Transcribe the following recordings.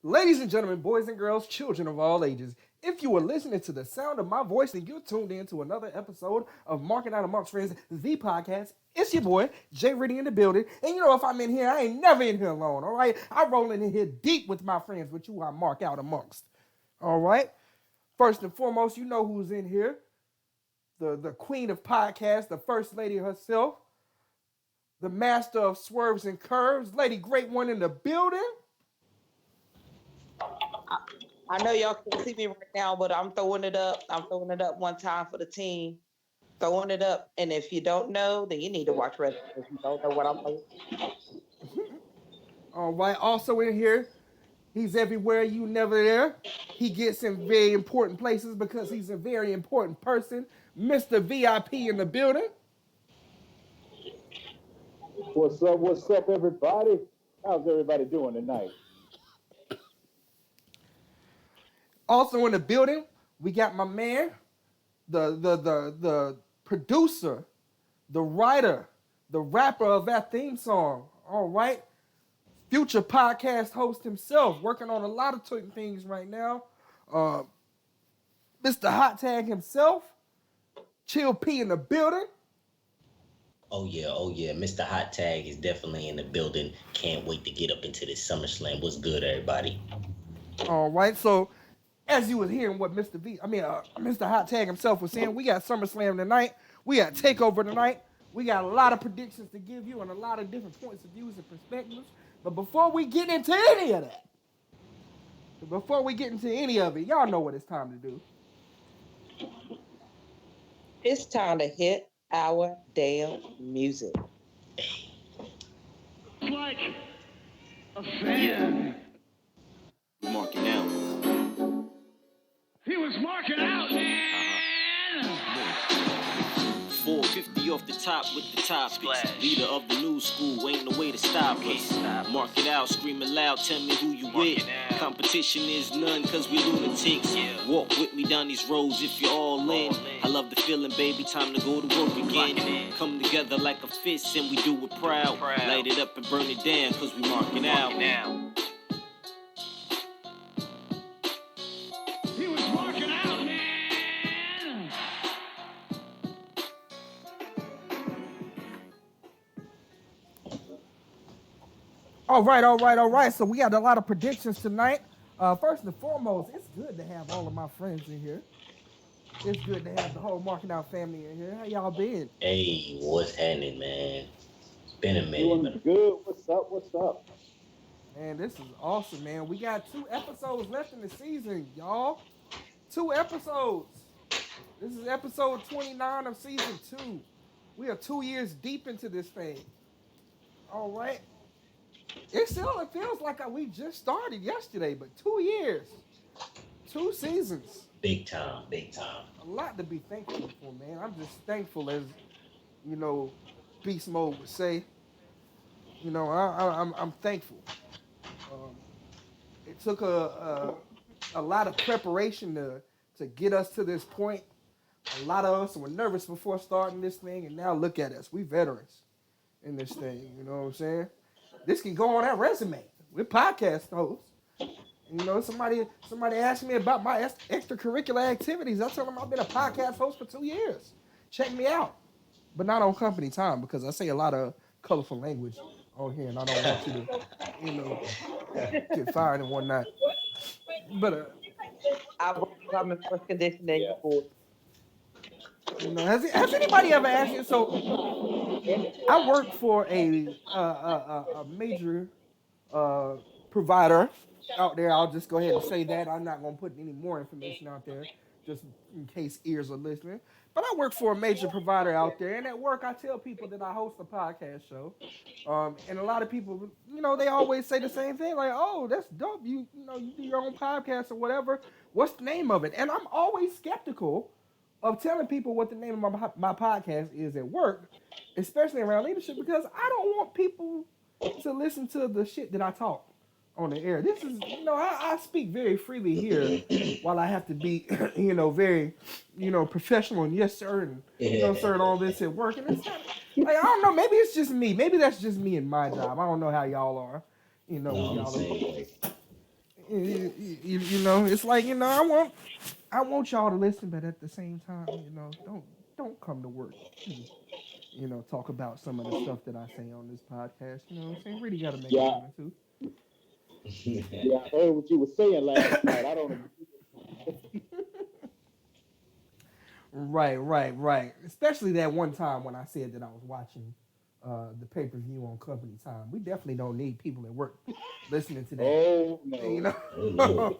Ladies and gentlemen, boys and girls, children of all ages, if you are listening to the sound of my voice, then you're tuned in to another episode of Marking Out Amongst Friends, the podcast. It's your boy, Jay Riddy in the building. And you know, if I'm in here, I ain't never in here alone, all right? I roll in here deep with my friends, with you I mark out amongst, all right? First and foremost, you know who's in here. The queen of podcasts, the first lady herself, the master of swerves and curves, Lady Great One in the building. I know y'all can't see me right now, but I'm throwing it up. I'm throwing it up one time for the team. Throwing it up. And if you don't know, then you need to watch wrestling if you don't know what I'm doing. All right, also in here, he's everywhere, you never there. He gets in very important places because he's a very important person. Mr. VIP in the building. What's up, everybody? How's everybody doing tonight? Also in the building, we got my man, the producer, the writer, the rapper of that theme song. All right. Future podcast host himself, working on a lot of things right now. Mr. Hot Tag himself, Chill P in the building. Oh yeah. Mr. Hot Tag is definitely in the building. Can't wait to get up into this SummerSlam. What's good, everybody? All right, so as you was hearing what Mr. Hot Tag himself was saying, we got SummerSlam tonight. We got Takeover tonight. We got a lot of predictions to give you and a lot of different points of views and perspectives. But before we get into any of that, y'all know what it's time to do. It's time to hit our damn music. Like a fan. Marking out. He was marking out, man. 450 off the top with the topics. Leader of the new school, ain't no way to stop us. Mark it out, screaming loud, tell me who you with. Competition is none, cause we lunatics. Walk with me down these roads if you're all in. I love the feeling, baby, time to go to work again. Come together like a fist and we do it proud. Light it up and burn it down, cause we marking out. He was marking out, man. All right. So we got a lot of predictions tonight. First and foremost, it's good to have all of my friends in here. It's good to have the whole Marking Out family in here. How y'all been? Hey, what's happening, man? It's been a minute. Doing good. What's up? Man, this is awesome, man. We got 2 episodes left in the season, y'all. 2 episodes. This is episode 29 of season 2. We are 2 years deep into this thing. All right. It feels like we just started yesterday, but 2 years, 2 seasons. Big time. A lot to be thankful for, man. I'm just thankful, as you know, Beast Mode would say. You know, I'm thankful. It took a lot of preparation to get us to this point. A lot of us were nervous before starting this thing, and now look at us. We veterans in this thing. You know what I'm saying? This can go on that resume. We're podcast hosts. You know, somebody asked me about my extracurricular activities. I tell them I've been a podcast host for 2 years. Check me out. But not on company time, because I say a lot of colorful language on here, and I don't want you to, get fired and whatnot. But I'm in first conditioning before. you know, has anybody ever asked you? So I work for a major provider out there. I'll just go ahead and say that. I'm not going to put any more information out there, just in case ears are listening. But I work for a major provider out there, and at work I tell people that I host a podcast show. And a lot of people, you know, they always say the same thing, like, "Oh, that's dope. You do your own podcast or whatever. What's the name of it?" And I'm always skeptical of telling people what the name of my podcast is at work, especially around leadership, because I don't want people to listen to the shit that I talk on the air. This is, I speak very freely here while I have to be, very, professional and yes, sir, and, sir, and all this at work. And it's not, like, I don't know, maybe it's just me. Maybe that's just me in my job. I don't know how y'all are, y'all are. You know, it's like, I want y'all to listen, but at the same time, don't come to work and talk about some of the stuff that I say on this podcast. You know what I'm saying? Really got to make a Yeah, living too. yeah, I heard what you were saying last night. I don't agree. Right, right, right. Especially that one time when I said that I was watching the pay per view on company time. We definitely don't need people at work listening to that. Oh You no, Oh know. no,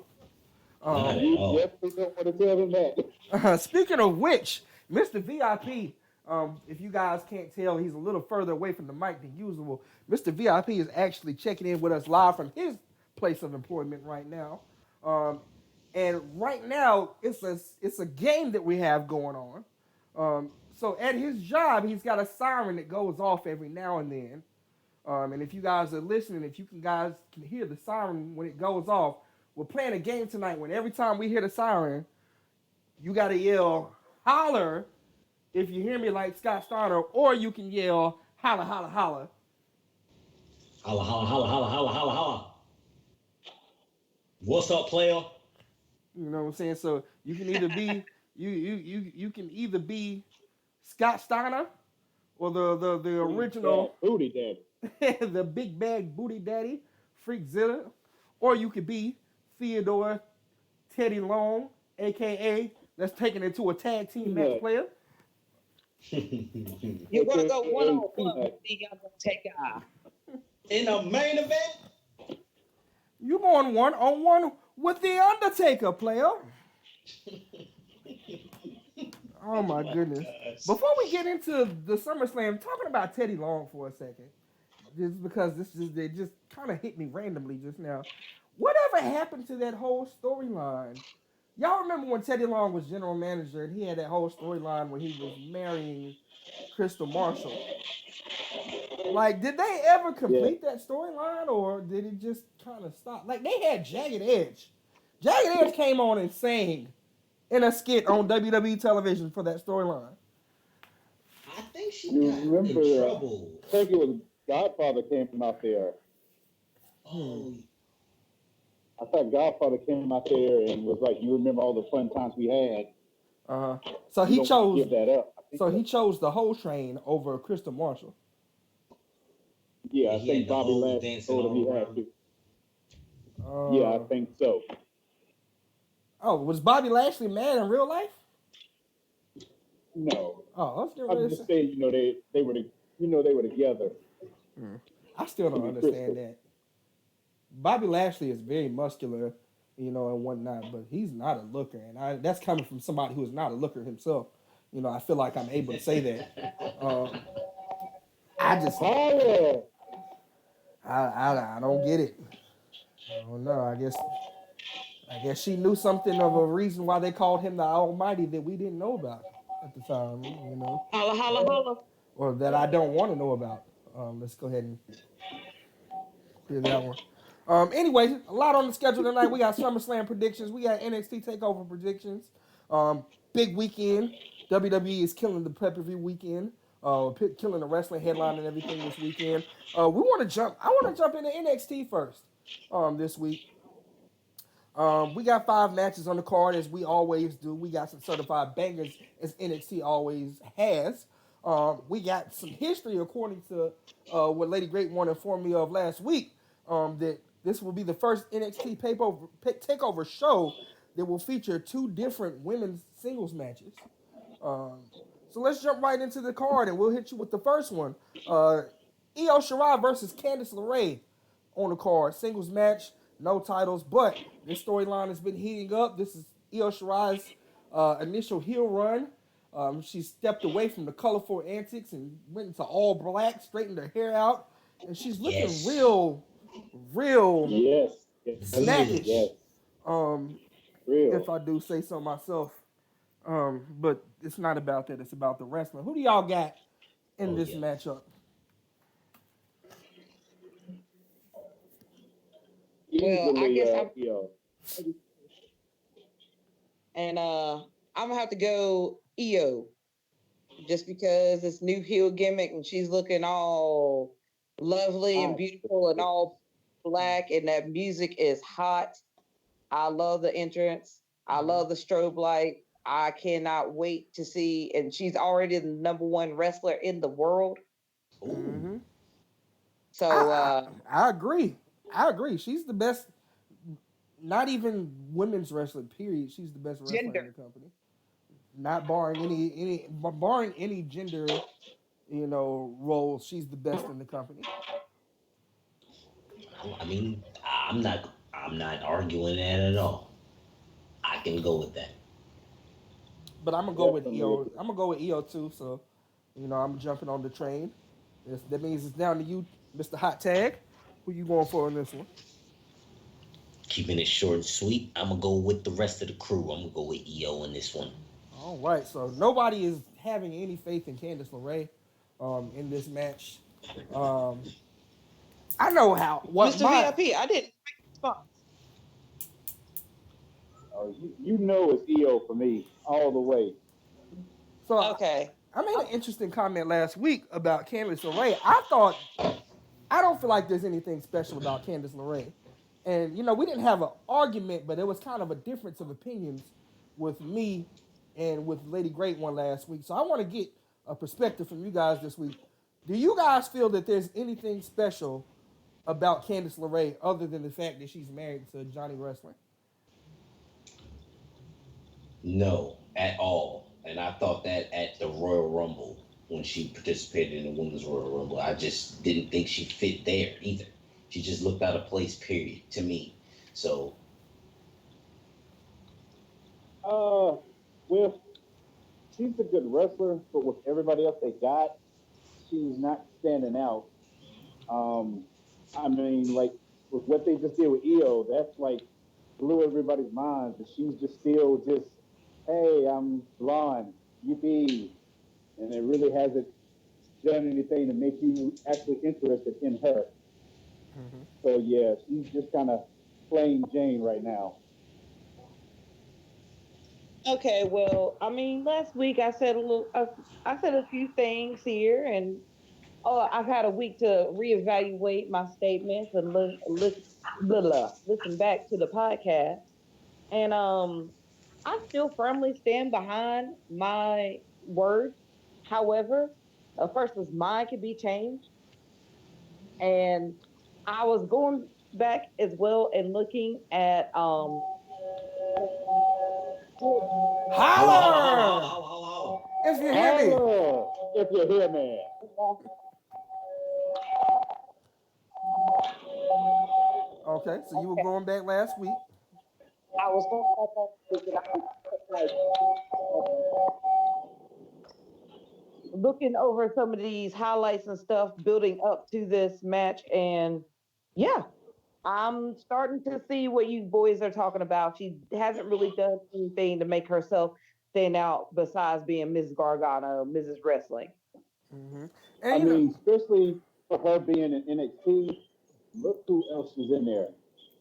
not um, at you all. definitely don't want to tell them that. Speaking of which, Mr. VIP, if you guys can't tell, he's a little further away from the mic than usual. Mr. VIP is actually checking in with us live from his place of employment right now. Um, and right now, it's a game that we have going on. So at his job, he's got a siren that goes off every now and then. And if you guys are listening, if you guys can hear the siren when it goes off, we're playing a game tonight. When every time we hear the siren, you got to yell holler if you hear me like Scott Steiner, or you can yell holla holla holla. Holla, holla, holla, holla, holla, holla, holla. What's up, player? You know what I'm saying? So you can either be you can either be Scott Steiner or the Big bad original booty daddy. the big bag booty daddy Freak Zilla, or you could be Theodore Teddy Long, aka let's take it into a tag team match Peanut, player. You want to go one aka on one? Peanut. See, I'm gonna take In the main event? You going one on one with the Undertaker player. Oh Oh my my goodness. gosh. Before we get into the SummerSlam, talking about Teddy Long for a second, just because it just kind of hit me randomly just now. Whatever happened to that whole storyline? Y'all remember when Teddy Long was general manager and he had that whole storyline where he was marrying Crystal Marshall? Like, did they ever Yeah, complete that storyline or did it just kind of stop? Like, they had Jagged Edge. Jagged Edge came on and sang in a skit on WWE television for that storyline. I think she you got in remember? trouble. I think it was Godfather came out there. Hmm. Oh, I thought Godfather came out there and was like, "You remember all the fun times we had? Uh-huh. So You he don't want to chose give that up." I think so he that, chose the whole train over Crystal Marshall. yeah, yeah, I he had think the Bobby hoes Lashley dancing told him he all had around. to. Yeah, I Uh think so. oh, was Bobby Lashley mad in real life? No, Oh, I was getting ready I'm to say. just saying, they were, they were together. Hmm. I still Him don't and understand Crystal. that. Bobby Lashley is very muscular, and whatnot, but he's not a looker, and that's coming from somebody who is not a looker himself. I feel like I'm able to say that. Um, I just, Holla! I don't get it. I don't know. I guess she knew something of a reason why they called him the Almighty that we didn't know about at the time, holla, holla, holla. or that I don't want to know about. Let's go ahead and clear that one. Anyways, a lot on the schedule tonight. We got SummerSlam predictions. We got NXT Takeover predictions. Um, Big weekend. WWE is killing the pay-per-view weekend. Killing the wrestling headline and everything this weekend. We want to jump. I want to jump into NXT first. This week. We got 5 matches on the card as we always do. We got some certified bangers as NXT always has. We got some history according to what Lady Great One informed me of last week. That this will be the first NXT takeover show that will feature 2 different women's singles matches. Um, so let's jump right into the card and we'll hit you with the first one. Io Shirai versus Candice LeRae on the card. Singles match, no titles, but this storyline has been heating up. This is Io Shirai's initial heel run. She stepped away from the colorful antics and went into all black, straightened her hair out, and she's looking Yes. real Yes, yes, snappish. yes, Um, if real. I do say so myself. But it's not about that. It's about the wrestling. Who do y'all got in Oh this yeah. matchup? Well, I Easily, guess I'm maybe and I'm gonna have to go EO just because it's new heel gimmick and she's looking all lovely and I, beautiful and all black and that music is hot. I love the entrance. I love the strobe light. I cannot wait to see, and she's already the number one wrestler in the world. Ooh. Mm-hmm. So I, I agree. I agree. She's the best. Not even women's wrestler. Period. She's the best wrestler in gender. the company. Not barring barring any gender, roles. She's the best in the company. I mean, I'm not arguing that at all. I can go with that. But I'm gonna go with Definitely EO. agree. I'm gonna go with EO too. So, I'm jumping on the train. That means it's down to you, Mr. Hot Tag. Who you going for in this one? Keeping it short and sweet, I'm gonna go with the rest of the crew. I'm gonna go with EO in this one. All right. So nobody is having any faith in Candice LeRae, in this match. Um, I know how. What Mr. my VIP, I didn't respond. You know it's EO for me all the way. so Okay. I made an interesting comment last week about Candice LeRae. I don't feel like there's anything special about Candice LeRae. And we didn't have an argument, but there was kind of a difference of opinions with me and with Lady Great One last week. So I want to get a perspective from you guys this week. Do you guys feel that there's anything special about Candice LeRae other than the fact that she's married to Johnny Wrestling? No, at all. And I thought that at the Royal Rumble when she participated in the Women's Royal Rumble, I just didn't think she fit there either. She just looked out of place, period, to me. So With she's a good wrestler, but with everybody else they got, she's not standing out. Um, I mean, like with what they just did with EO, that's like blew everybody's minds. And she's just still just, hey, I'm blonde, yippee, and it really hasn't done anything to make you actually interested in her. Mm-hmm. So yeah, she's just kind of plain Jane right now. Okay, well, I mean, last week I said a little, I said a few things here, and I've had a week to reevaluate my statements and listen back to the podcast. And I still firmly stand behind my words. However, a person's mind can be changed. And I was going back as well and looking at hold on, hold on, hold on, hold on, Holler! hold on, hold on. If you hear me. Holla, if you're here, man. Okay, so you were going back last week. I was going back and I was like looking over some of these highlights and stuff building up to this match, and yeah, I'm starting to see what you boys are talking about. She hasn't really done anything to make herself stand out besides being Mrs. Gargano, Mrs. Wrestling. Mm-hmm. I And mean, especially for her being in NXT, look who else is in there.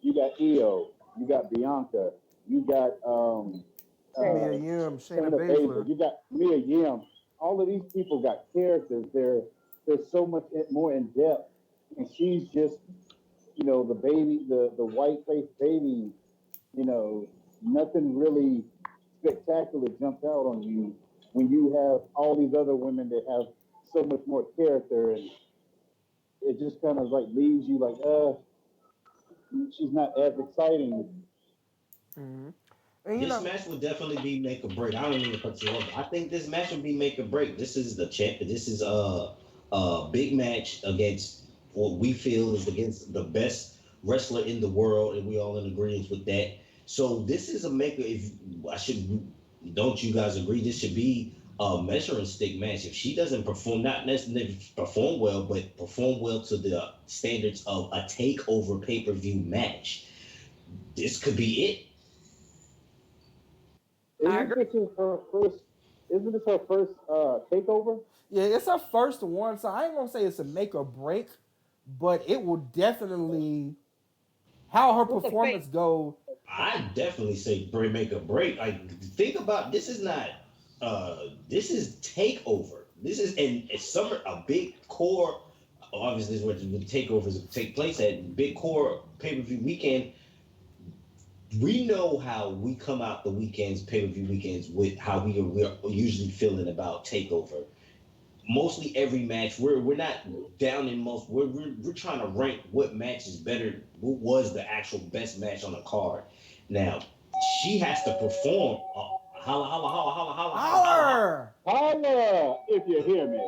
You got EO, you got Bianca, you got Mia uh, Yim, Shayna Shayna Baszler, Baszler. you got Mia Yim. All of these people got characters. They're so much more in depth, and she's just the baby, the white faced baby. Nothing really spectacular jumps out on you when you have all these other women that have so much more character, and it just kind of like leaves you like, she's not as exciting. Mm-hmm. And This match would definitely be make or break. I don't even cut you off. I think this match would be make or break. This is the champ. This is a big match against what we feel is against the best wrestler in the world, and we all in agreement with that. So this is a maker. If I should, don't you guys agree? This should be a measuring stick match. If she doesn't perform, not necessarily perform well, but perform well to the standards of a takeover pay-per-view match, this could be it. I agree. Isn't this her first takeover? yeah, it's her first one, so I ain't gonna say it's a make or break, but it will definitely how her With the face. performance go. I definitely say make a break. Like think about this is not this is takeover. This is and it's summer a big core obviously this is where the takeovers take place at big core pay-per-view weekend. We know how we come out the weekends, pay per view weekends, with how we're usually feeling about Takeover. Mostly every match, we're not down in most. We're trying to rank what match is better. What was the actual best match on the card? Now she has to perform. Holla holla holla holla holla holla holla holla. Holler! Holla, if you hear me.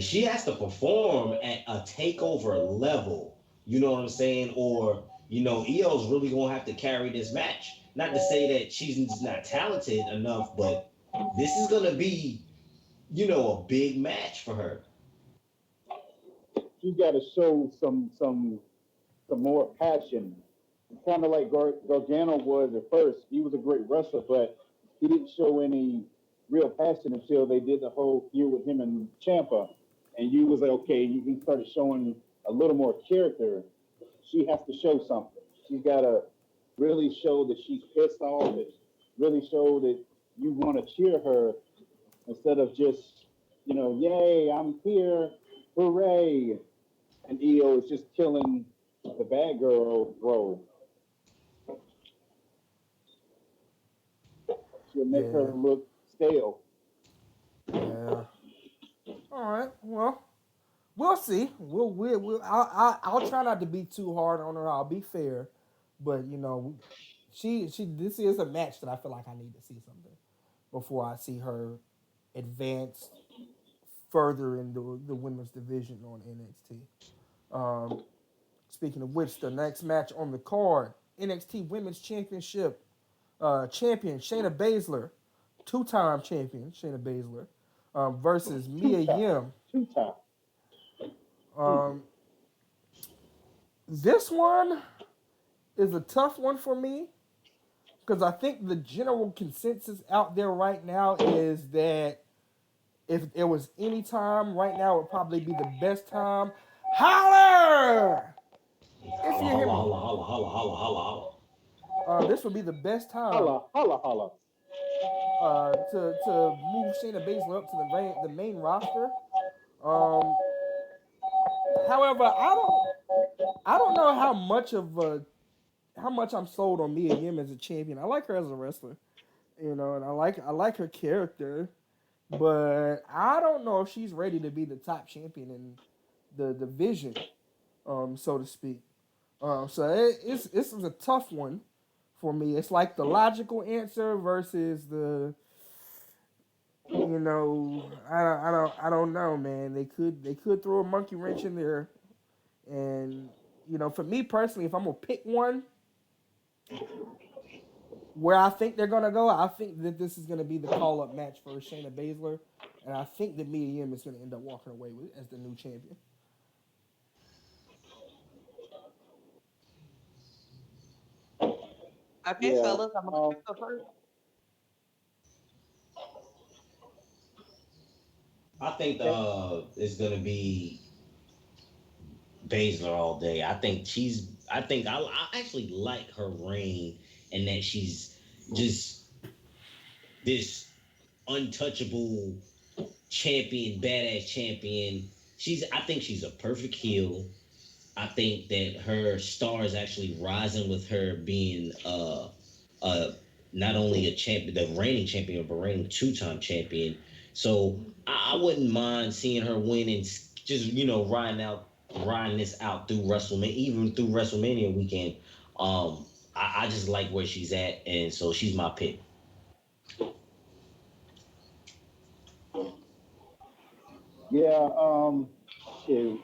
She has to perform at a takeover level. You know what I'm saying? Or Io's really gonna have to carry this match. Not to say that she's not talented enough, but this is gonna be a big match for her. She's got to show some more passion, kind of like Gargano was at first. He was a great wrestler, but he didn't show any real passion until they did the whole feud with him and Champa. And you was like, okay, he started showing a little more character. She has to show something. She's got to really show that she's pissed off. That really show that you want to cheer her instead of just, yay, I'm here, hooray. And EO is just killing the bad girl role. She'll make her Yeah, look stale. yeah. All right. Well, we'll see. I'll try not to be too hard on her. I'll be fair, but she. This is a match that I feel like I need to see something before I see her advance further in the women's division on NXT. Um, Speaking of which, the next match on the card, NXT Women's Championship champion Shayna Baszler, two-time champion Shayna Baszler, versus Two Mia time. Yim. Two time. Mm. Um, this one is a tough one for me because I think the general consensus out there right now is that if there was any time right now, it would probably be the best time. Holler! If Holla you hear holla me, holla holla holla holla holla holla. this would be the best time Holla, holla, holla. to move Shayna Baszler up to the main roster. Um, However, I don't know how much I'm sold on Mia Yim as a champion. I like her as a wrestler, and I like her character, but I don't know if she's ready to be the top champion in the division, so to speak. So it's a tough one for me. It's like the logical answer versus I don't know, man. They could throw a monkey wrench in there, and for me personally, if I'm gonna pick one where I think they're gonna go, I think that this is gonna be the call up match for Shayna Baszler, and I think that Mia Yim is gonna end up walking away with as the new champion. Okay, Yeah. fellas, I'm gonna go first. I think Okay. it's gonna be Baszler all day. I actually like her reign and that she's just this untouchable champion, badass champion. I think she's a perfect heel. I think that her star is actually rising with her being uh not only a champion, the reigning champion, but reigning two-time champion. So I wouldn't mind seeing her win and just riding this out through WrestleMania, even through WrestleMania weekend. I just like where she's at, and so she's my pick. Yeah. Shoot.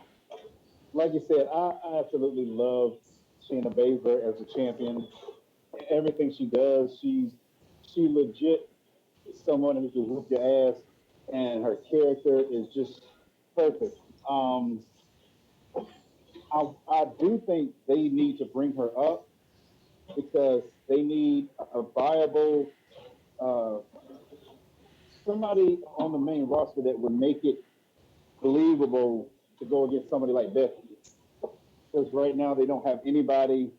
Like you said, I absolutely love Shayna Baszler as a champion. Everything she does, she legit is someone who can whoop your ass, and her character is just perfect. Um, I do think they need to bring her up because they need a viable uh, somebody on the main roster that would make it believable to go against somebody like Becky. Because right now they don't have anybody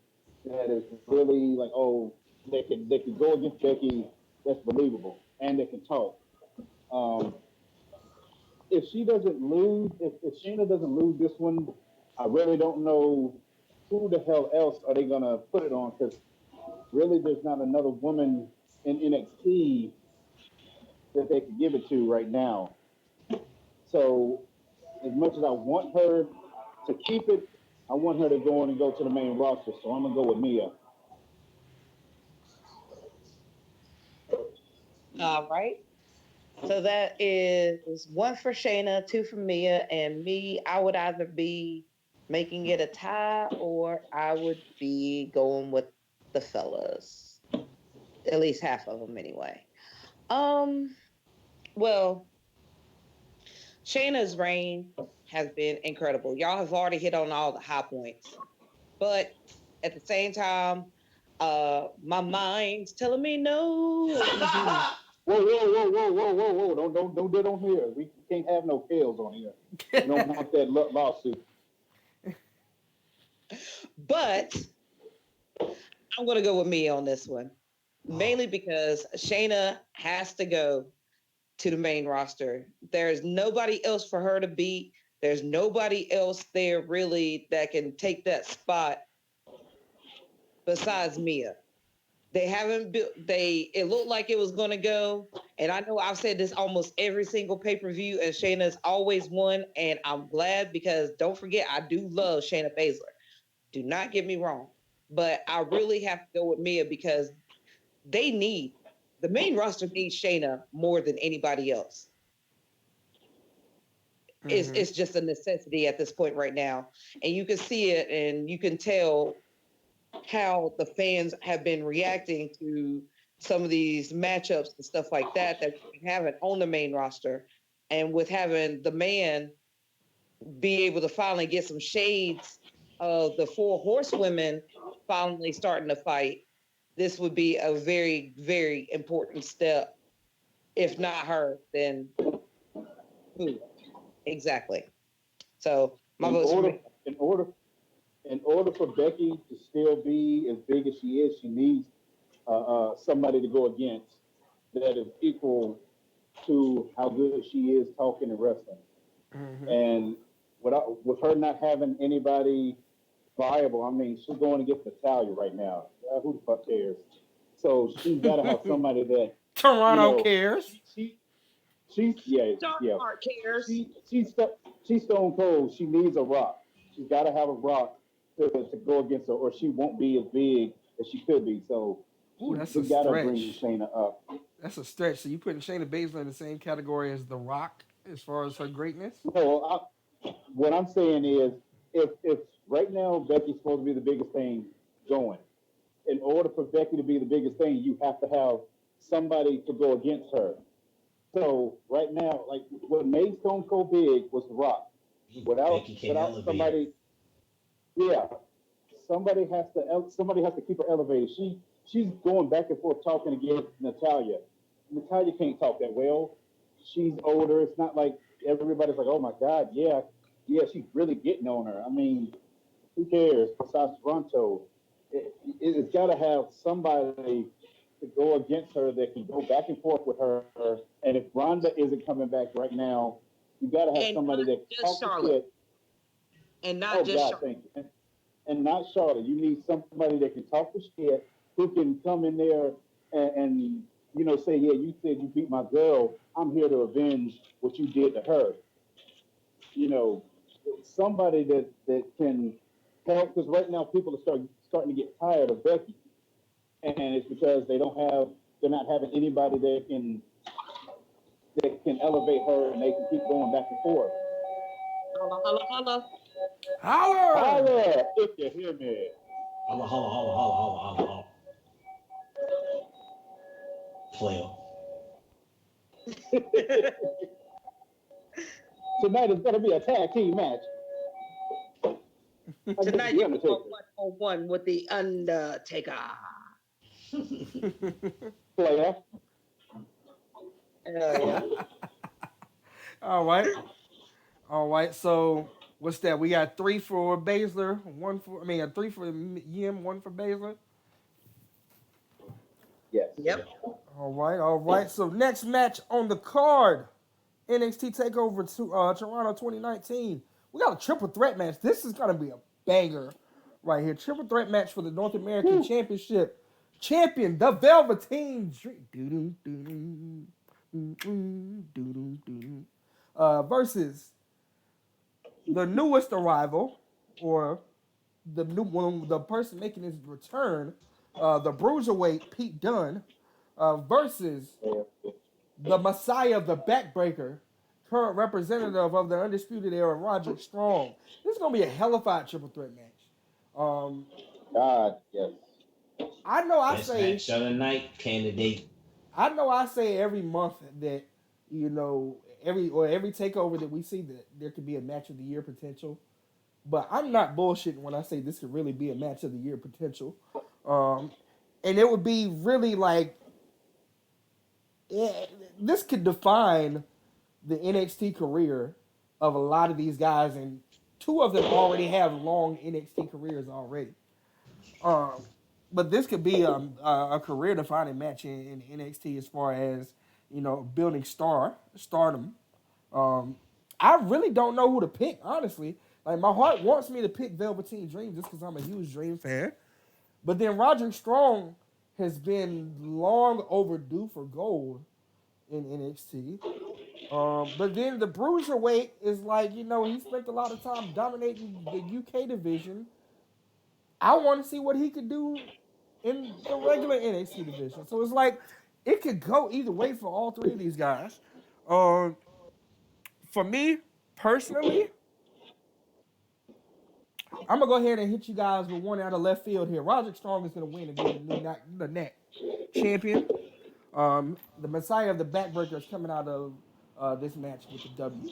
that is really like, oh, they can go against Becky that's believable and they can talk. Um, if she doesn't lose, if Shayna doesn't lose this one, I really don't know. who the hell else are they gonna put it on? Because really, there's not another woman in NXT that they could give it to right now. So as much as I want her to keep it, I want her to go on and go to the main roster. So I'm gonna go with Mia. All right. So that is one for Shayna, two for Mia, and me. I would either be making it a tie or I would be going with the fellas. At least half of them, anyway. Um. Well, Shayna's reign has been incredible. Y'all have already hit on all the high points, but at the same time, my mind's telling me no. Whoa, whoa, whoa, whoa, whoa, whoa, whoa! Don't do it on here. We can't have no kills on here. We don't want that lawsuit. But I'm going to go with me on this one, mainly because Shayna has to go to the main roster. There's nobody else for her to beat. There's nobody else there really that can take that spot besides Mia. They haven't built. They it looked like it was going to go, and I know I've said this almost every single pay-per-view, and Shayna's always won, and I'm glad because don't forget I do love Shayna Baszler. Do not get me wrong, but I really have to go with Mia because they need the main roster needs Shayna more than anybody else. It's just a necessity at this point right now, and you can see it, and you can tell how the fans have been reacting to some of these matchups and stuff like that we've been having on the main roster, and with having the man be able to finally get some shades of the four horsewomen finally starting to fight, this would be a very, very important step. If not her, then who? Exactly. So my In vote's for order, me. in order, in order for Becky to still be as big as she is, she needs somebody to go against that is equal to how good she is talking and wrestling. And with her not having anybody viable, I mean, she's going against Natalia right now. Who the fuck cares? So she's got to have somebody that, you Toronto know, cares. she's yeah, Dark yeah. Heart cares. She's stone cold. She needs a rock. She's got to have a rock to go against her, or she won't be as big as she could be. So Ooh, that's we a got to bring stretch. Shayna up. That's a stretch. So you putting Shayna Baszler in the same category as The Rock as far as her greatness? No, what I'm saying is, if right now Becky's supposed to be the biggest thing going, in order for Becky to be the biggest thing, you have to have somebody to go against her. So right now, like what made Stone Cold big was The Rock. Without Becky can't without elevate her. somebody, yeah, somebody has to keep her elevated. She's going back and forth talking against Natalia. Natalia can't talk that well. She's older. It's not like everybody's like, oh my god, yeah, yeah, she's really getting on her. I mean, who cares? Besides Toronto, it's got to have somebody to go against her that can go back and forth with her. And if Ronda isn't coming back right now, you got to have And somebody not that can just talk the Charlotte. shit. And not Oh just God, Charlotte. thank you. And not Charlotte. You need somebody that can talk the shit, who can come in there and say, yeah, you said you beat my girl. I'm here to avenge what you did to her. You know, somebody that can help, because right now people are starting to get tired of Becky, and it's because they're not having anybody that can elevate her, and they can keep going back and forth. Holla, holla, holla. Holler! Holla, if you hear me. Holla, holla, holla, holla, holla, holla, holla. Player. Tonight is going to be a tag team match. Tonight The you're going Undertaker. 1-on-1 with the Undertaker. Player. Yeah. All right. All right. So what's that? We got three for Baszler, three for Yim, one for Baszler. Yes. Yep. All right. All right. So next match on the card, NXT Takeover to Toronto 2019. We got a triple threat match. This is gonna be a banger. right here. Triple threat match for the North American Championship. Champion, the Velveteen Dream. Versus the newest arrival, or the new one, the person making his return, the bruiserweight Pete Dunne, versus the Messiah of the Backbreaker, current representative of the Undisputed Era, Roderick Strong. This is gonna be a hellified triple threat match. Um, God, yes. I know I Best say, match of the night candidate. every month that you know every takeover that we see that there could be a match of the year potential. But I'm not bullshitting when I say this could really be a match of the year potential. Um, and it would be really like, eh, this could define the NXT career of a lot of these guys, and two of them already have long NXT careers already. Um, but this could be a career defining match in NXT as far as building stardom. Um, I really don't know who to pick, honestly. Like, my heart wants me to pick Velveteen Dream just because I'm a huge Dream fan. But then Roderick Strong has been long overdue for gold in NXT. But then the Bruiserweight is like, he spent a lot of time dominating the UK division. I want to see what he could do in the regular NXT division. So it's like, it could go either way for all three of these guys. Um, for me, personally, I'm gonna go ahead and hit you guys with one out of left field here. Roderick Strong is gonna win and be the net champion. The Messiah of the Backbreaker is coming out of this match with the W.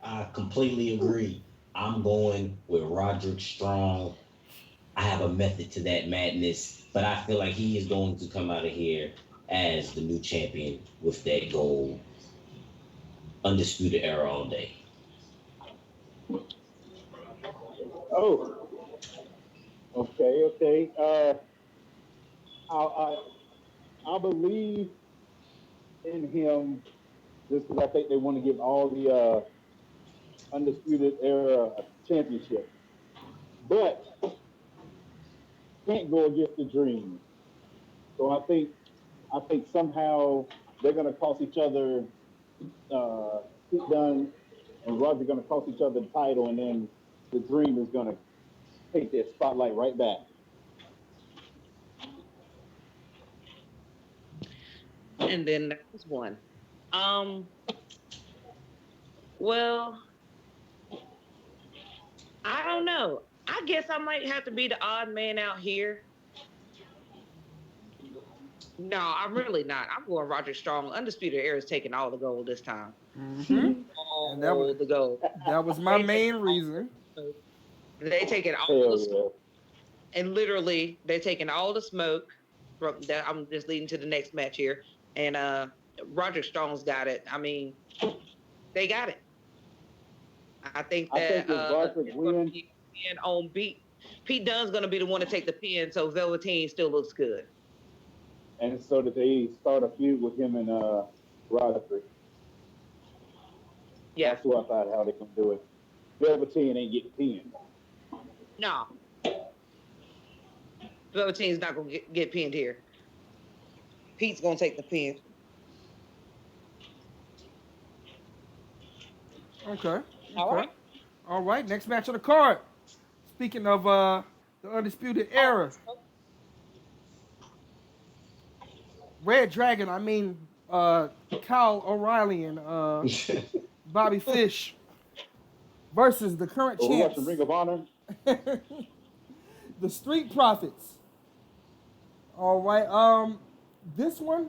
I completely agree. I'm going with Roderick Strong. I have a method to that madness, but I feel like he is going to come out of here as the new champion with that gold, undisputed era all day. Oh, okay, okay. I believe in him just because I think they want to give all the undisputed era a championship, but can't go against the dream. So I think somehow they're going to cost each other. Pete Dunne and Roger going to cost each other the title, and then the dream is going to take that spotlight right back. And then that was one. Um, well, I don't know. I guess I might have to be the odd man out here. No, I'm really not. I'm going Roger Strong. Undisputed Era is taking all the gold this time. Mm-hmm. And All the gold. that was my They taking main all reason. the smoke. They taking all the Hell smoke, and literally they're taking all the smoke from that. I'm just leading to the next match here, and Roger Strong's got it. I mean, they got it. I think I that think if Roderick it's going to wins, be a pin on beat. Pete Dunne's going to be the one to take the pin, so Velveteen still looks good. and so that they start a feud with him and Roderick. Yeah, That's who I thought how they can do it. Velveteen ain't getting pinned. no, Velveteen's not going to get pinned here. Pete's going to take the pin. Okay. All Okay. right. All right. Next match on the card. Speaking of the Undisputed Era, Red Dragon. I mean, Kyle O'Reilly and Bobby Fish versus the current So who watching champs, Ring of Honor? the Street Profits. All right. This one,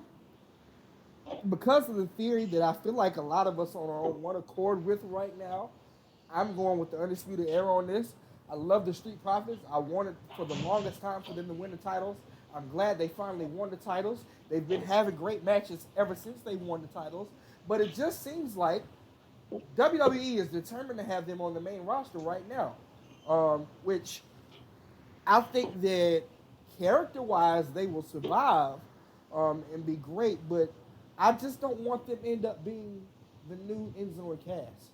because of the theory that I feel like a lot of us are on one accord with right now, I'm going with the Undisputed Era on this. I love the Street Profits. I wanted for the longest time for them to win the titles. I'm glad they finally won the titles. They've been having great matches ever since they won the titles. But it just seems like WWE is determined to have them on the main roster right now, which I think that character-wise they will survive and be great. But I just don't want them to end up being the new Enzo and Cass.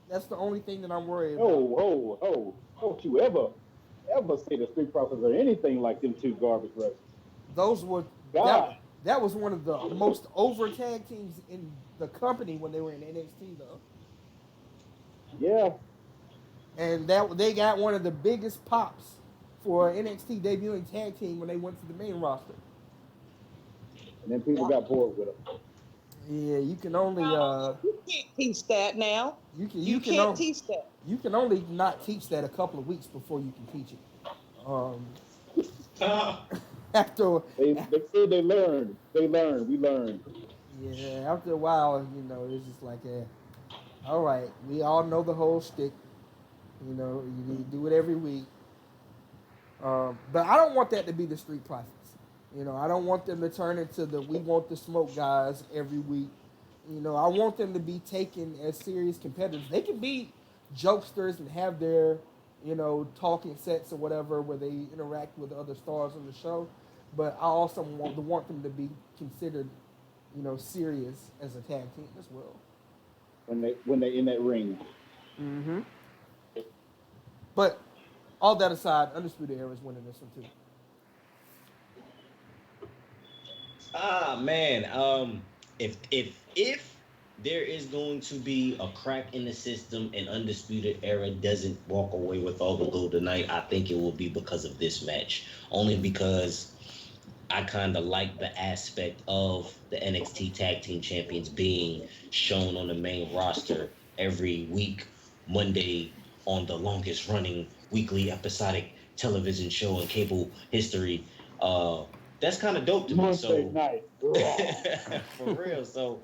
That's the only thing that I'm worried about. Don't you ever say the Street Profits are anything like them two garbage wrestlers. Those were that God, that was one of the most over tag teams in the company when they were in NXT though, yeah. and that they got one of the biggest pops for NXT debuting tag team when they went to the main roster. And then people got bored with them. Yeah, you can only You can't teach that now. you can You you can can't only teach that. you can only not teach that a couple of weeks before you can teach it. Um, after They said they learned. They learned. We learned. yeah, after a while, it's just like, all right, we all know the whole stick. You need to do it every week. But I don't want that to be the Street Profits. I don't want them to turn into the we want the smoke guys every week. I want them to be taken as serious competitors. They can be jokesters and have their, talking sets or whatever where they interact with other stars on the show. But I also want them to be considered, serious as a tag team as well. When they in that ring. Mm-hmm. But all that aside, Undisputed Era is winning this one too. Man, if there is going to be a crack in the system and Undisputed Era doesn't walk away with all the gold tonight, I think it will be because of this match. Only because I kind of like the aspect of the NXT Tag Team Champions being shown on the main roster every week, Monday, on the longest running weekly episodic television show in cable history. Uh, that's kind of dope to me. Monday So night. for real, so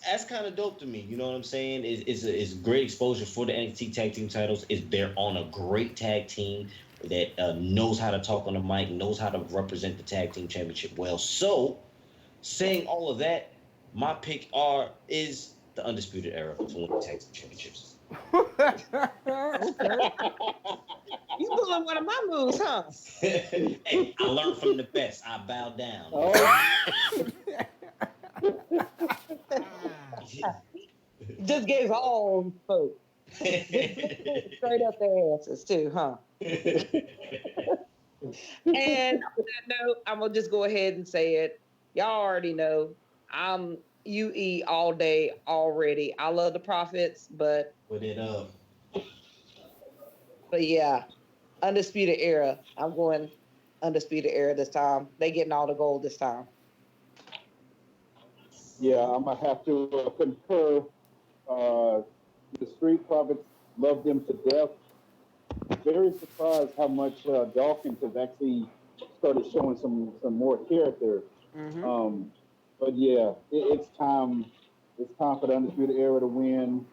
that's kind of dope to me. You know what I'm saying? It's great exposure for the NXT Tag Team titles. They're on a great tag team that knows how to talk on the mic, knows how to represent the Tag Team Championship well. So, saying all of that, my pick is the Undisputed Era to win the Tag Team Championships. Okay. You pulling one of my moves, huh? Hey, I learned from the best. I bow down. Just gave all folks. Straight up their asses too, huh? And on that note, I'm gonna just go ahead and say it. Y'all already know I'm UE all day already. I love the Profits, but Put it up. yeah, Undisputed Era. I'm going Undisputed Era this time. They getting all the gold this time. Yeah, I'm gonna have to concur. The Street Profits love them to death. Very surprised how much Dawkins has actually started showing some more character. Mm-hmm. But yeah, it's time. It's time for the Undisputed Era to win.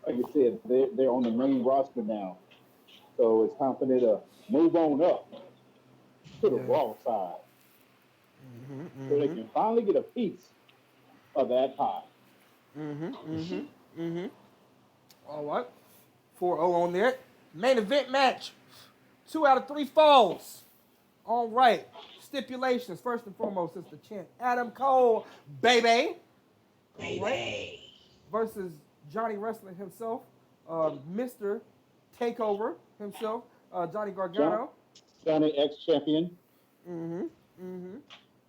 Like I said, they're on the main roster now, so it's time for them to move on up to the Raw side, so they can finally get a piece of that pie. All right. 4-0 on there. Main event match. 2 out of 3 falls. All right. Stipulations. First and foremost is the champ Adam Cole, baby. All right. Versus Johnny Wrestling himself, Mr. Takeover himself, Johnny Gargano. Johnny ex-champion.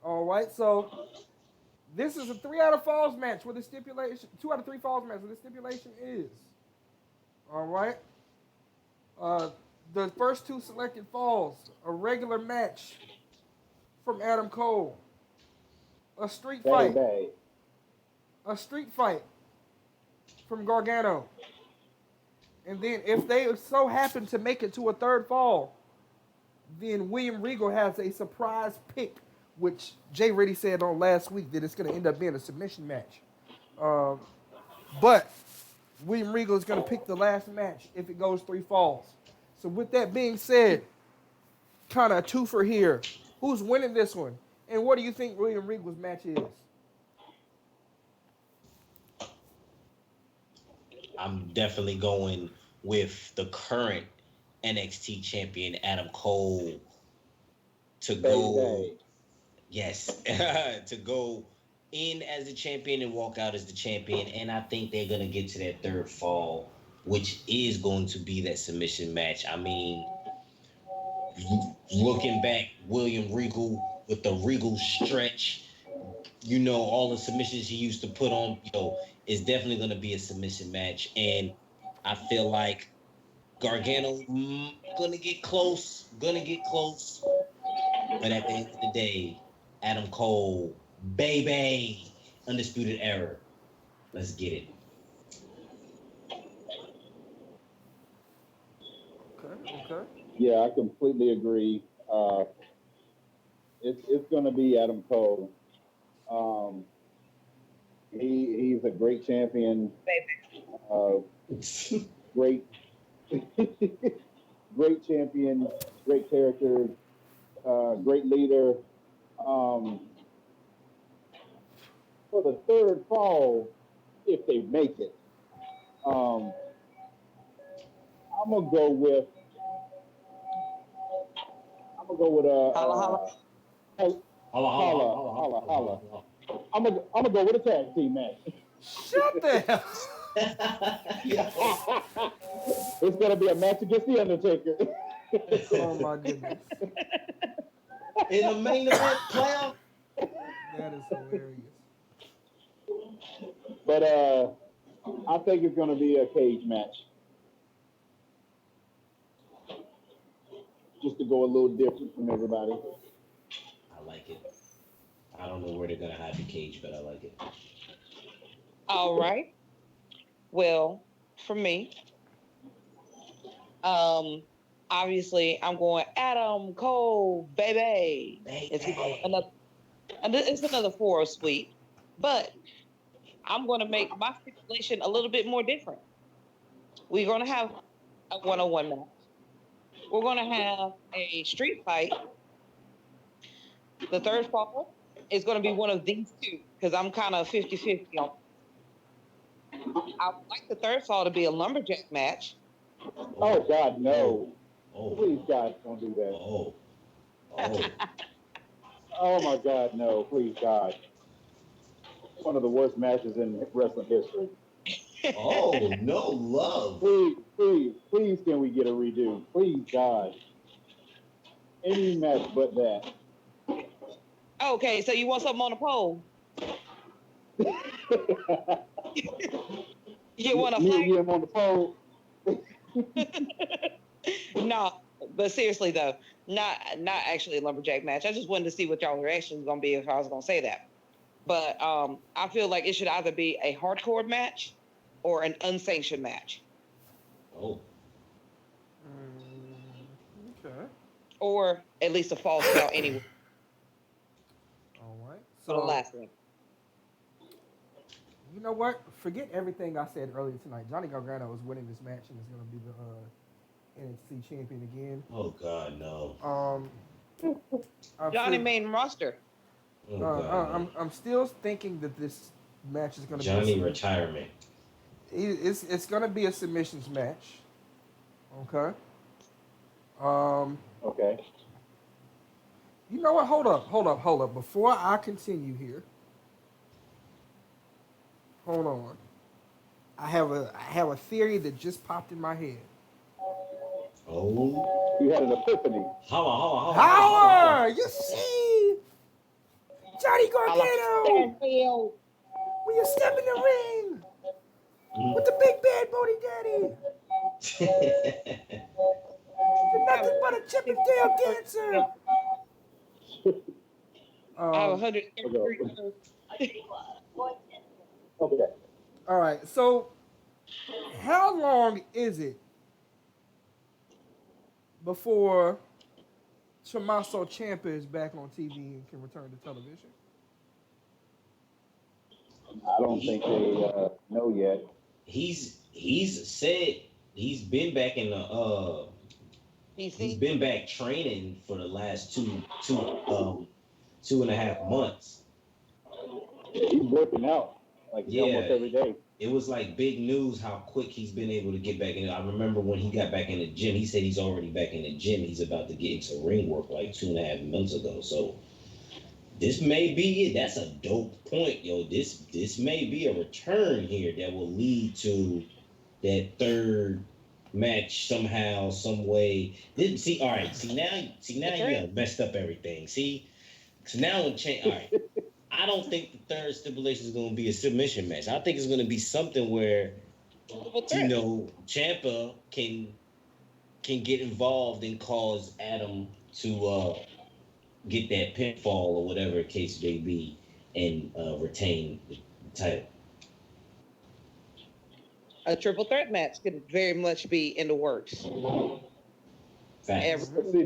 All right. So this is a 3 out of falls match with a stipulation. 2 out of 3 falls match with the stipulation is. All right. The first 2 selected falls, a regular match from Adam Cole, a street fight, a street fight from Gargano, and then if they so happen to make it to a 3rd fall, then William Regal has a surprise pick, which Jay Reddy said on last week that it's going to end up being a submission match. But William Regal is going to pick the last match if it goes 3 falls. So with that being said, kind of a twofer here. Who's winning this one? And what do you think William Regal's match is? I'm definitely going with the current NXT champion Adam Cole to go. Yes, to go in as the champion and walk out as the champion. And I think they're gonna get to that third fall, which is going to be that submission match. I mean, looking back, William Regal with the Regal stretch, all the submissions he used to put on, is definitely gonna be a submission match. And I feel like Gargano gonna get close. But at the end of the day, Adam Cole, baby, undisputed era. Let's get it. Okay, okay. Yeah, I completely agree. It's going to be Adam Cole. Um, he's a great champion. Uh, great, great champion. Great character. Great leader. Um, for the third fall, if they make it, um, I'm gonna go with. I'm gonna go with holla. I'm gonna go with a tag team match. Shut the hell. It's gonna be a match against the Undertaker. Oh my goodness. In the main event playoff. That is hilarious. But I think it's gonna be a cage match. Just to go a little different from everybody. I like it. I don't know where they're gonna hide the cage, but I like it. All right. Well, for me, obviously I'm going Adam Cole, baby. It's another 4 sweep, but I'm going to make my stipulation a little bit more different. We're going to have a 1-on-1 match. We're going to have a street fight. The third fall is going to be one of these two because I'm kind of 50-50 on. I would like the third fall to be a lumberjack match. Oh God, no! Oh. Please, God, don't do that. Oh. Oh my God, no! Please, God. One of the worst matches in wrestling history. Oh, no love. Please, can we get a redo? Please, God. Any match but that. Okay, so you want something on the pole? You want to fight? You on the pole? No, but seriously though, not actually a lumberjack match. I just wanted to see what y'all reaction was gonna be if I was gonna say that. But I feel like it should either be a hardcore match or an unsanctioned match. Oh. Okay. Or at least a false count anyway. All right. For the last one. You know what? Forget everything I said earlier tonight. Johnny Gargano is winning this match and is going to be the NXT champion again. Oh God, no. Johnny main roster. I'm still thinking that this match is going to be Johnny retirement. It's going to be a submissions match. Okay. Okay. You know what? Hold up. Before I continue here, hold on. I have a theory that just popped in my head. Oh. You had an epiphany. Howard, you see, Johnny Gargano, when you step in the ring with the big bad booty daddy, you're nothing but a Chippendale dancer. I have 133. Okay. All right. So, how long is it before Tommaso Ciampa is back on TV and can return to television? I don't think they know yet. He's said he's been back in the he's been back training for the last 2.5 months. He's working out almost every day. It was like big news how quick he's been able to get back in. I remember when he got back in the gym, he said he's already back in the gym. He's about to get into ring work like 2.5 months ago. So This may be it. That's a dope point, yo. This may be a return here that will lead to that third match somehow, some way. Didn't see. All right. See now The you threat. have messed up everything. See, so now when change. All right. I don't think the third stipulation is going to be a submission match. I think it's going to be something where Triple you threat. know Champa can get involved and cause Adam to get that pinfall or whatever case may be and retain the title. A triple threat match could very much be in the works. Every Facts. Mm-hmm.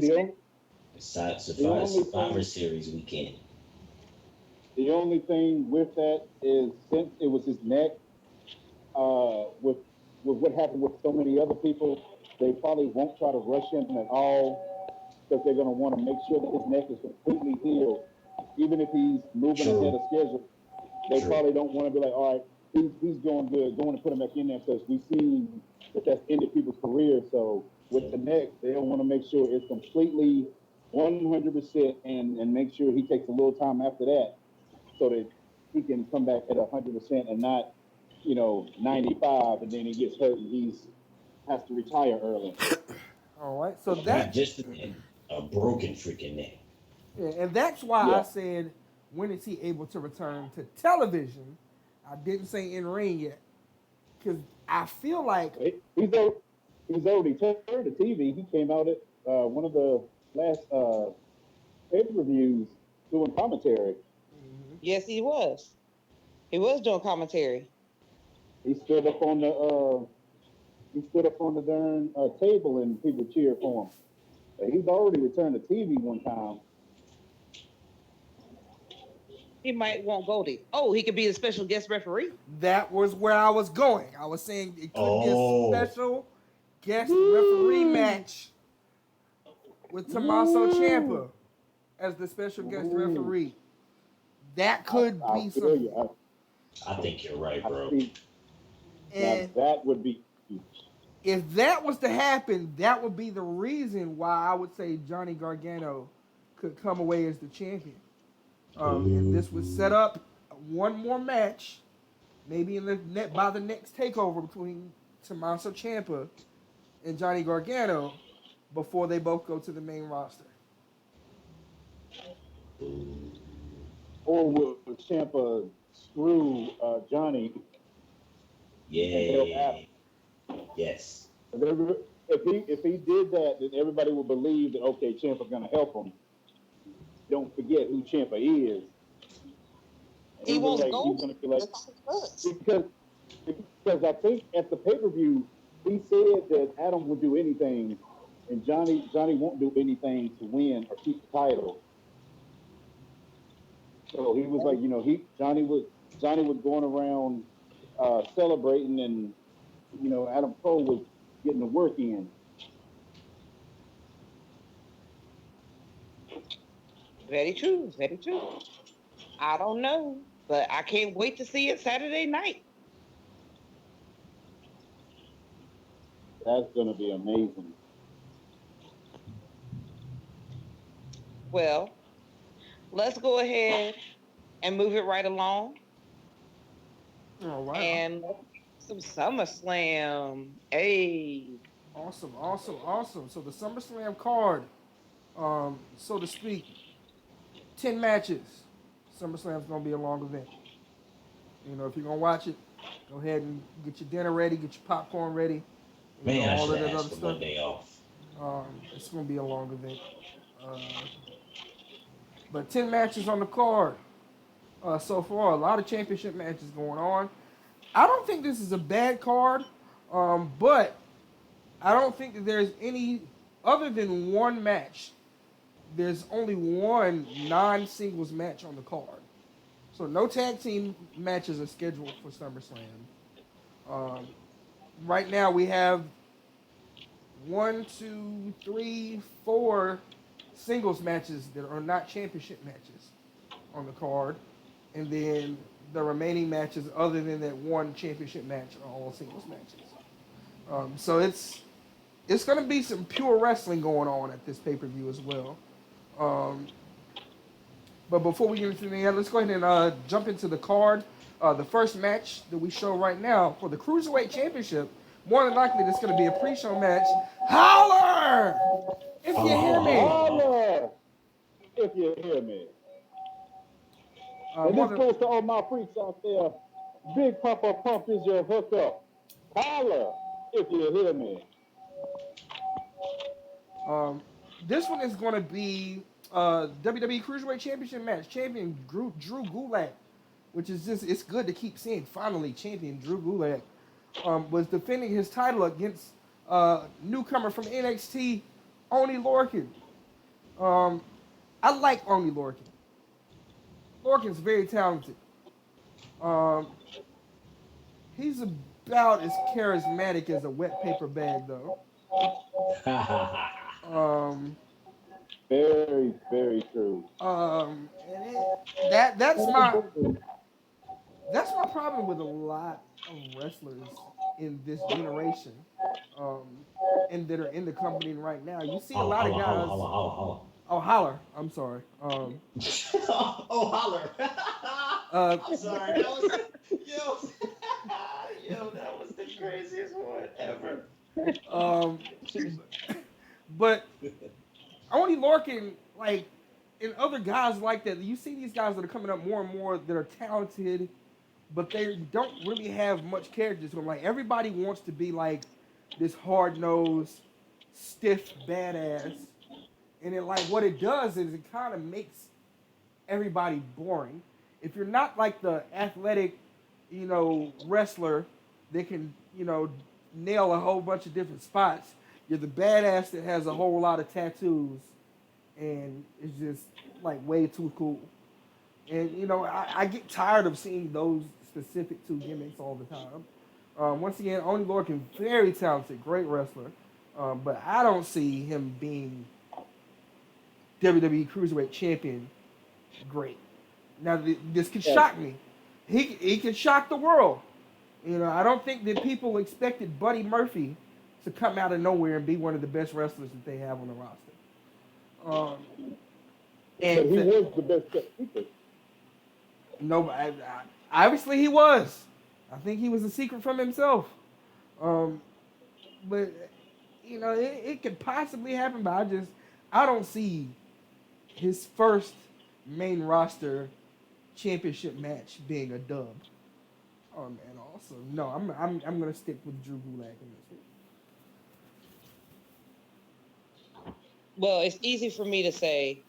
See, the only Survivor thing Series weekend. the only thing with that is since it was his neck, with what happened with so many other people, they probably won't try to rush him at all because they're going to want to make sure that his neck is completely healed. Even if he's moving ahead True. of schedule, they True. probably don't want to be like, all right, he's doing good, going to put him back in there because we've seen that that's ended people's careers. So with the neck, they don't want to make sure it's completely 100% and make sure he takes a little time after that so that he can come back at 100% and not 95 and then he gets hurt and he's has to retire early. All right. So Not that, just the neck, a broken freaking neck. yeah, and that's why I Yeah. said, when is he able to return to television? I didn't say in ring yet, because I feel like, He's al- he's already turned to TV. He came out at one of the last pay-per-views doing commentary. mhm, Yes, he was. He was doing commentary. He stood up on the darn table and people cheered for him. He's already returned to TV one time. He might want Goldie. Oh, he could be a special guest referee. that was where I was going. I was saying it could be a Oh, special guest referee Woo! match with Tommaso Woo! Ciampa as the special guest Woo! referee. That I, could I be feel something. you. I think you're right, I bro. see. Now And that would be huge. if that was to happen, that would be the reason why I would say Johnny Gargano could come away as the champion. And this would set Ooh. up one more match, maybe in the net by the next takeover between Tommaso Ciampa and Johnny Gargano before they both go to the main roster. Or would Champa screw Johnny and help Adam? Yeah. Yes. If he did that, then everybody would believe that okay, Champa's going to help him. Don't forget who Champa is. And He wants he's Goldie. going to be like That's all he was. because I think at the pay-per-view he said that Adam would do anything, and Johnny won't do anything to win or keep the title. So he was like, he Johnny was going around celebrating, and Adam Cole was getting the work in. Very true. Very true. I don't know, but I can't wait to see it Saturday night. That's going to be amazing. Well, let's go ahead and move it right along All right. and some SummerSlam. Hey, Awesome, awesome, awesome. So the SummerSlam card, so to speak, 10 matches. SummerSlam's gonna be a long event. If you're gonna watch it, go ahead and get your dinner ready, get your popcorn ready, Man, I all should of have that other asked for stuff. Monday off. It's gonna be a long event. Uh, but 10 matches on the card so far. A lot of championship matches going on. I don't think this is a bad card, but I don't think that there's any other than one match. There's only one non-singles match on the card. So no tag team matches are scheduled for SummerSlam. Um, right now we have one, two, three, four singles matches that are not championship matches on the card, and then the remaining matches, other than that one championship match, are all singles matches. So it's going to be some pure wrestling going on at this pay per view as well. Um, But before we get into the end, let's go ahead and jump into the card. The first match that we show right now for the Cruiserweight Championship, more than likely, this is going to be a pre-show match. Holler! If you Holla, hear holla, me. holla, holla. Holler, if you hear me. And More this than, goes to all my freaks out there. Big Papa Pump is your hookup. Holler, if you hear me. this one is going to be WWE Cruiserweight Championship match. Champion Drew Gulak, which is just, it's good to keep seeing. Finally, champion Drew Gulak was defending his title against newcomer from NXT, Oni Lorcan. Um, I like Oni Lorcan. Lorcan's very talented. Um, he's about as charismatic as a wet paper bag, though. Um, Very, very true. and that's my problem with a lot of wrestlers in this generation, um, and that are in the company right now. You see a Holla, lot of holla, holla, guys. holla, holla, holla. Oh, holler! I'm sorry. Oh, holler. Uh, I'm sorry. That was yo, yo, that was the craziest one ever. um, but Oni Lorcan, like, and other guys like that. You see these guys that are coming up more and more that are talented, but they don't really have much character to them. Like everybody wants to be like this hard nosed, stiff badass, and it like what it does is it kind of makes everybody boring. If you're not like the athletic, wrestler that can, nail a whole bunch of different spots, you're the badass that has a whole lot of tattoos and it's just like way too cool. And I get tired of seeing those specific two gimmicks all the time. Once again, Oni Lorcan, very talented, great wrestler, but I don't see him being WWE Cruiserweight Champion great. Now this could shock me. He could shock the world. I don't think that people expected Buddy Murphy to come out of nowhere and be one of the best wrestlers that they have on the roster. But And he was the best kept secret. no, obviously he was. I think he was a secret from himself. But it could possibly happen. But I don't see his first main roster championship match being a dub. And also, no, I'm gonna stick with Drew Gulak in this one. Well, it's easy for me to say.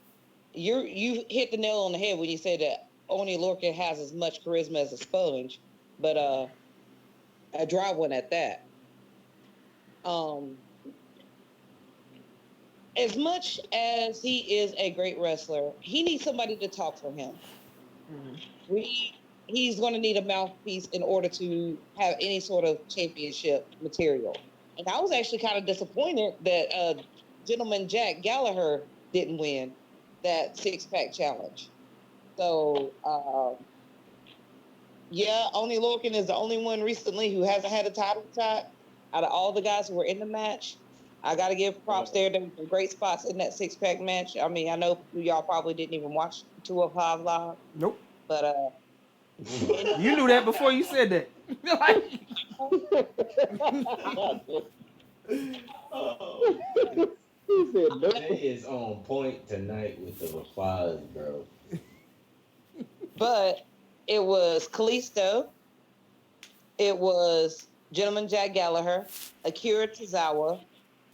You hit the nail on the head when you said that Oni Lorcan has as much charisma as a sponge, but a dry one at that. As much as he is a great wrestler, he needs somebody to talk for him. Mm-hmm. He's going to need a mouthpiece in order to have any sort of championship material. And I was actually kind of disappointed that gentleman Jack Gallagher didn't win that six-pack challenge. So, yeah, Oni Lorcan is the only one recently who hasn't had a title shot out of all the guys who were in the match. I got to give props there. There were some great spots in that six-pack match. I mean, I know y'all probably didn't even watch 205 Live, Nope. but You knew that before you said that. Oh, He said no. that is on point tonight with the replies, bro. but it was Kalisto, it was Gentleman Jack Gallagher, Akira Tozawa,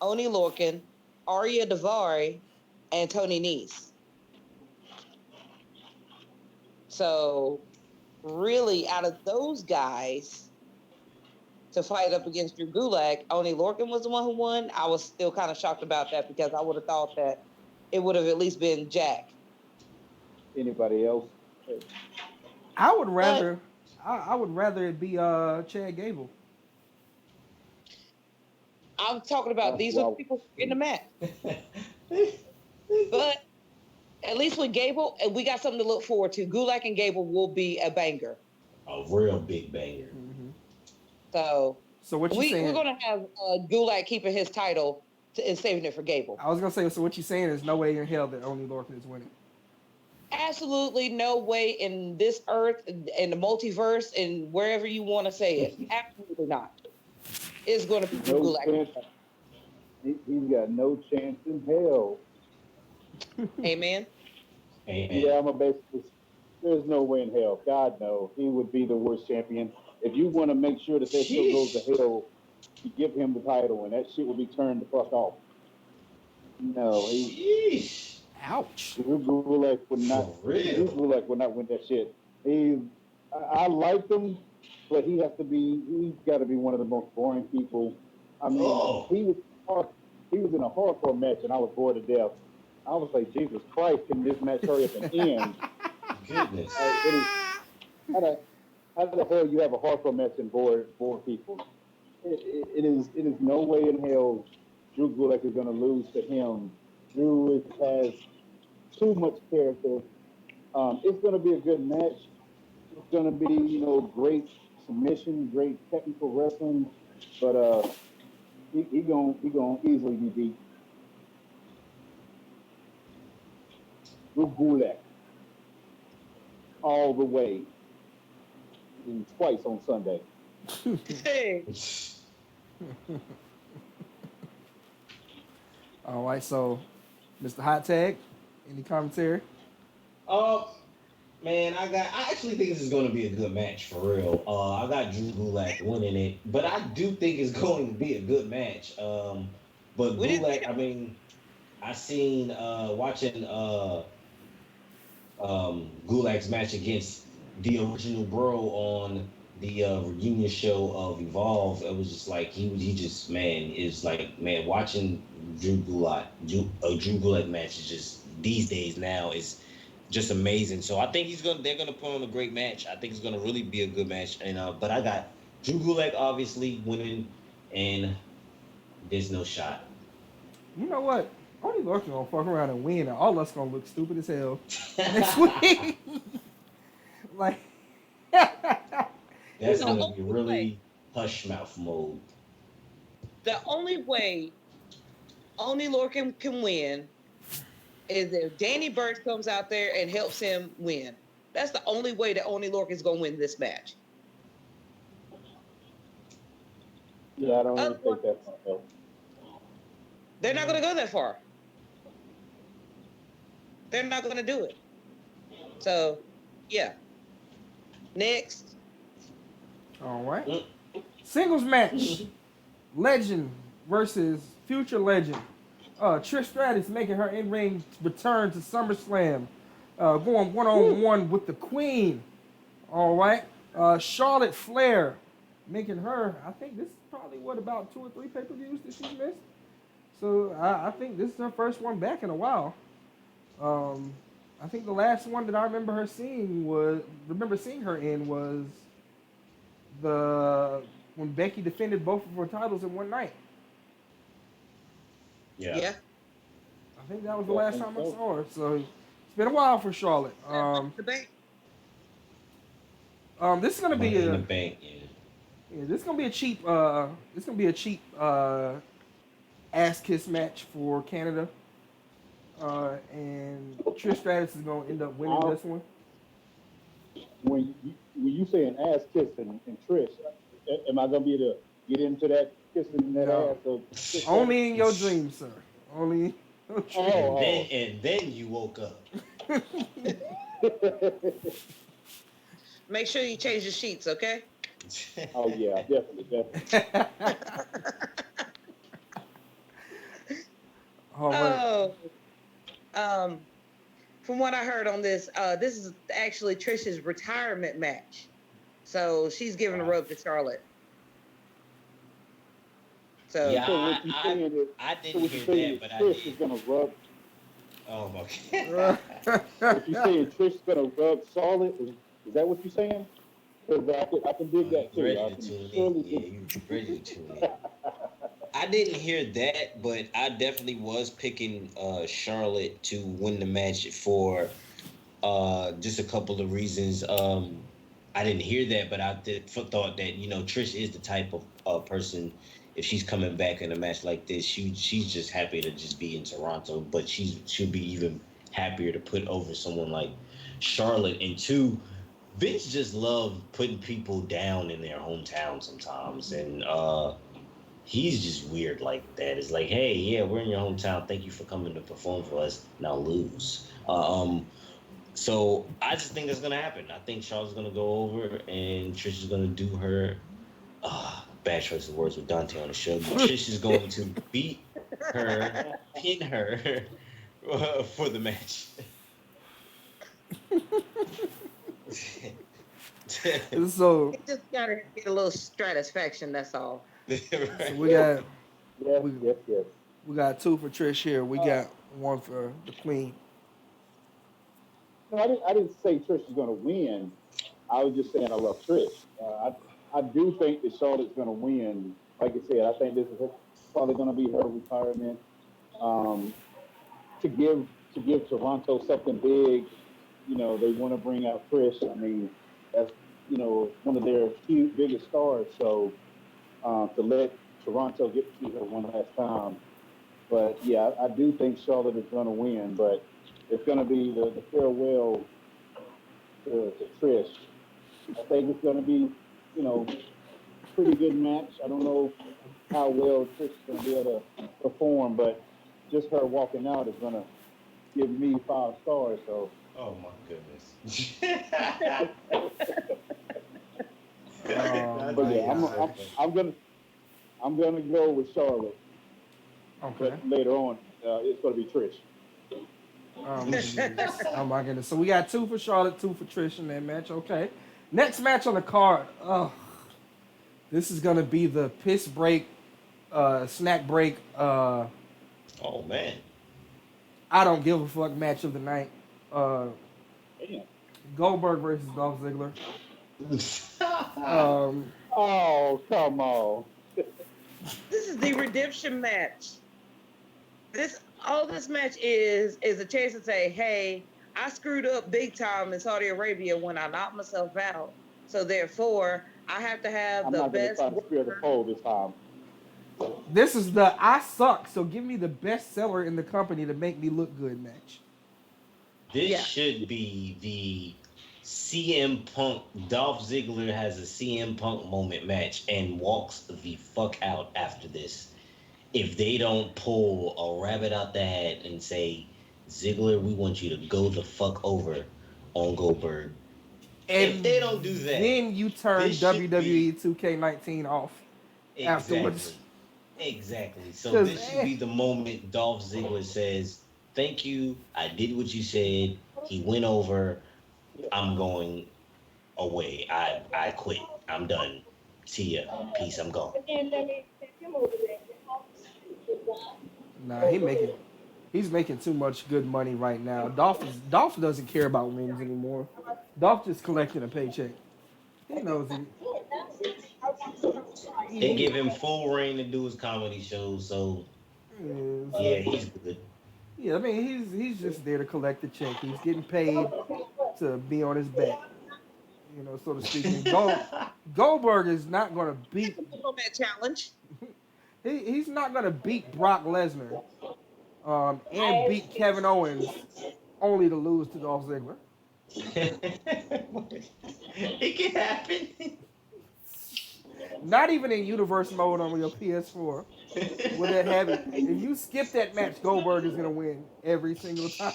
Oni Lorcan, Arya Davari, and Tony Nese. So, really, out of those guys to fight up against Drew Gulak, Oni Lorcan was the one who won. I was still kind of shocked about that because I would have thought that it would have at least been Jack. Anybody else? I would rather it be Chad Gable. I'm talking about these are the people in the match. But at least with Gable, we got something to look forward to. Gulak and Gable will be a banger. A real big banger. Mm-hmm. So what you saying? We're going to have Gulak keeping his title and saving it for Gable. I was gonna say. So what you saying is no way in hell that Oni Lorcan is winning. Absolutely no way in this earth, in the multiverse, and wherever you want to say it. Absolutely not. It's going to be Drew No Gulak. chance. He's got no chance in hell. Amen. Amen. Yeah, I'm a basically. There's no way in hell. God no, he would be the worst champion. If you want to make sure that their show goes to Sheesh. hell, you give him the title, and that shit will be turned the fuck off. No, Sheesh. Ouch. Drew Gulak would not. For Drew real. Gulak would not win that shit. He, I like him, but he has to be. He's got to be one of the most boring people. I mean, Oh, he was in a hardcore match, and I was bored to death. I was like, Jesus Christ, can this match hurry up and end? goodness. It is how the hell you have a hardcore match and bored people? It is no way in hell Drew Gulak is going to lose to him. Has too much character. It's going to be a good match. It's going to be great submission, great technical wrestling, but he gonna easily be beat. Drew Gulak all the way, and twice on Sunday. Hey. All right, so Mr. Hot Tag, any commentary? Uh, Man, I actually think this is going to be a good match for real. I got Drew Gulak winning it, but I do think it's going to be a good match. But What do you think? Gulak, I mean, I seen watching Gulak's match against the original Bro on the reunion show of Evolve. It was just like he just man is like man watching Drew Gulak match is just these days now is just amazing. So I think they're gonna put on a great match. I think it's gonna really be a good match. And but I got Drew Gulak obviously winning, and there's no shot. You know what? Only Lorcan gonna fuck around and win, and all us gonna look stupid as hell next week. Like, That's The gonna be only way, really hush mouth mode. the only way only Lorcan can win is if Danny Burch comes out there and helps him win. That's the only way that only Lorcan's gonna win this match. Yeah, I don't even Otherwise, think that's gonna help. they're not gonna go that far. They're not gonna do it. So, yeah. Next. all right. Mm. Singles match: Legend versus Future Legend. Trish Stratus making her in-ring return to SummerSlam, going one-on-one with the Queen. All right. Charlotte Flair making her. I think this is probably about 2 or 3 pay-per-views that she's missed. So I think this is her first one back in a while. I think the last one that I remember seeing her in was the when Becky defended both of her titles in one night. Yeah. Yeah. I think that was the Yeah, I last think time I so. saw her. So it's been a while for Charlotte. The bank. This is gonna be Money in the a bank. Yeah. yeah, this is gonna be a cheap ass kiss match for Canada. And Trish Stratus is gonna end up winning this one. When you say an ass kiss and Trish, am I gonna be able to get into that kissing that No. ass? Of Only in your dreams, sir. Only in your dreams. Oh. And then you woke up. Make sure you change the sheets, okay? Oh yeah, definitely. All right. Oh, from what I heard on this, this is actually Trish's retirement match. So she's giving the rope to Charlotte. So Yeah, So what you saying is, I so didn't what you hear saying that, is but I Trish is did. gonna rub. Oh, okay. What you saying Trish is gonna rub Charlotte? Is that what you're saying? Because I can dig that You too. I ready to can tune in? surely Yeah, dig. you ready to tune in? I didn't hear that, but I definitely was picking Charlotte to win the match for just a couple of reasons. I didn't hear that, but I thought that Trish is the type of person. If she's coming back in a match like this, she's just happy to just be in Toronto, but she'll be even happier to put over someone like Charlotte. And two, Vince just loved putting people down in their hometown sometimes, and he's just weird like that. It's like, hey, yeah, we're in your hometown. Thank you for coming to perform for us. Now lose. So I just think that's gonna happen. I think Charlotte's gonna go over, and Trish is gonna do her. Bad choice of words with Dante on the show, but Trish is going to beat her, pin her for the match. So He just gotta get a little satisfaction. That's all. so Right. we got Yes, we yes, yes. we got two for Trish here. We got one for the Queen. No, I didn't say Trish is going to win. I was just saying I love Trish. I do think that Charlotte's going to win. Like I said, I think this is probably going to be her retirement. Um, to give to give Toronto something big, they want to bring out Trish. I mean, that's one of their huge biggest stars. So to let Toronto get to see her one last time. But yeah, I do think Charlotte is going to win. But it's going to be the farewell to Trish. I think it's going to be, you know, pretty good match. I don't know how well Trish is going to be able to perform, but just her walking out is going to give me 5 stars. So, Oh my goodness. Oh but my yeah, I'm god. I'm, I'm gonna I'm gonna go with Charlotte, Okay. but later on, it's going to be Trish. Oh my goodness. Oh my goodness. So we got two for Charlotte, two for Trish in that match. Okay. Next match on the card. Oh, this is gonna be the piss break, snack break. Oh man. I don't give a fuck match of the night. Uh, Damn. Goldberg versus Dolph Ziggler. Um, Oh, come on. This is the redemption match. This all this match is a chance to say, hey, I screwed up big time in Saudi Arabia when I knocked myself out. So therefore, I have to have I'm the not going to best try to spear the worker. pole this time. this is the I suck, so give me the best seller in the company to make me look good match. This Yeah. should be the CM Punk. Dolph Ziggler has a CM Punk moment match and walks the fuck out after this. If they don't pull a rabbit out the hat and say, Ziggler, we want you to go the fuck over on Goldberg. If And they don't do that, then you turn this should WWE be 2K19 off afterwards. exactly. Exactly. So Cause this should be the moment Dolph Ziggler says, "Thank you. I did what you said." He went over. I'm going away. I quit. I'm done. See ya. Peace. I'm gone. nah, he's making too much good money right now. Dolph doesn't care about wins anymore. Dolph just collecting a paycheck. He knows They he give him full reign to do his comedy shows, so is. yeah, he's good. Yeah, I mean he's just there to collect the check. He's getting paid to be on his back, so to speak. And Goldberg is not gonna beat That challenge. he's not gonna beat Brock Lesnar, and beat Kevin Owens only to lose to Dolph Ziggler. It can happen. Not even in universe mode on your PS4 will that have it. If you skip that match, Goldberg is gonna win every single time.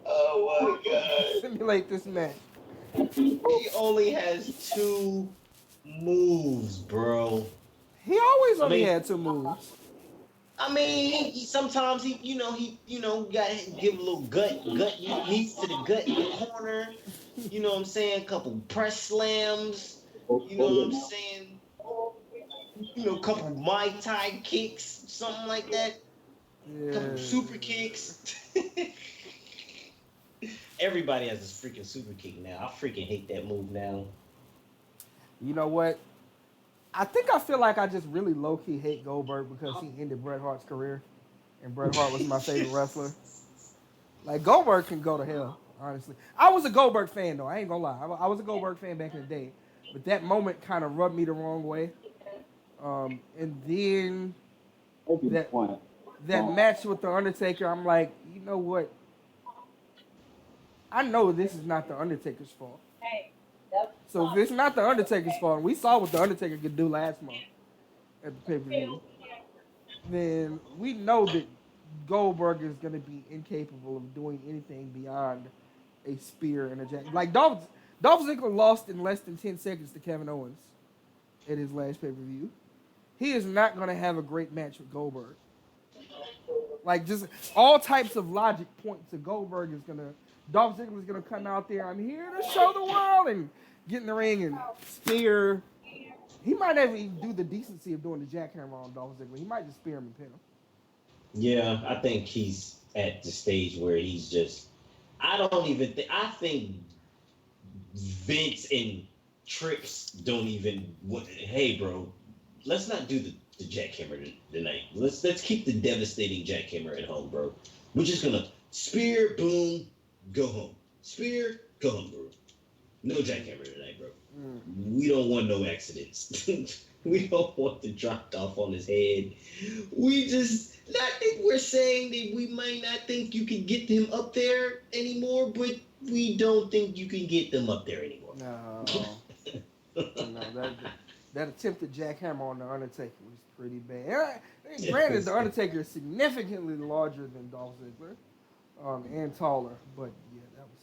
Oh my god. Simulate this match. He only has two moves, bro. He always I only mean, had two moves. Sometimes got to give a little gut knees to the gut in the corner. You know what I'm saying? A couple press slams. You know what I'm saying? A couple Mai Tai kicks, something like that. A couple Yeah. super kicks. Everybody has this freaking super kick now. I freaking hate that move now. You know what? I feel like I just really low key hate Goldberg because he ended Bret Hart's career, and Bret Hart was my favorite wrestler. Like Goldberg can go to hell, honestly. I was a Goldberg fan though. I ain't gonna lie. I was a Goldberg fan back in the day, but that moment kind of rubbed me the wrong way. And then Hope you that won. that match with the Undertaker, I'm like, you know what? I know this is not the Undertaker's fault. So if it's not the Undertaker's fault, and we saw what the Undertaker could do last month at the pay per view, then we know that Goldberg is going to be incapable of doing anything beyond a spear and a jack. Like Dolph Ziggler lost in less than 10 seconds to Kevin Owens at his last pay per view. He is not going to have a great match with Goldberg. Like just all types of logic point to Goldberg is gonna. Dolph Ziggler is gonna come out there. I'm here to show the world and get in the ring and spear. He might never even do the decency of doing the jackhammer on Dolph Ziggler. He might just spear him and pin him. Yeah, I think he's at the stage where he's just. I don't even think. I think Vince and Trips don't even. Hey, bro, let's not do the jackhammer tonight. Let's keep the devastating jackhammer at home, bro. We're just gonna spear, boom, go home. Spear, go home, bro. No jackhammer tonight, bro. We don't want no accidents. We don't want the dropped off on his head. We just not that we're saying that we might not think you can get him up there anymore, but we don't think you can get them up there anymore. No, that attempted jackhammer on the Undertaker was pretty bad. Granted, the Undertaker is significantly larger than Dolph Ziggler, and taller, but yeah, that was.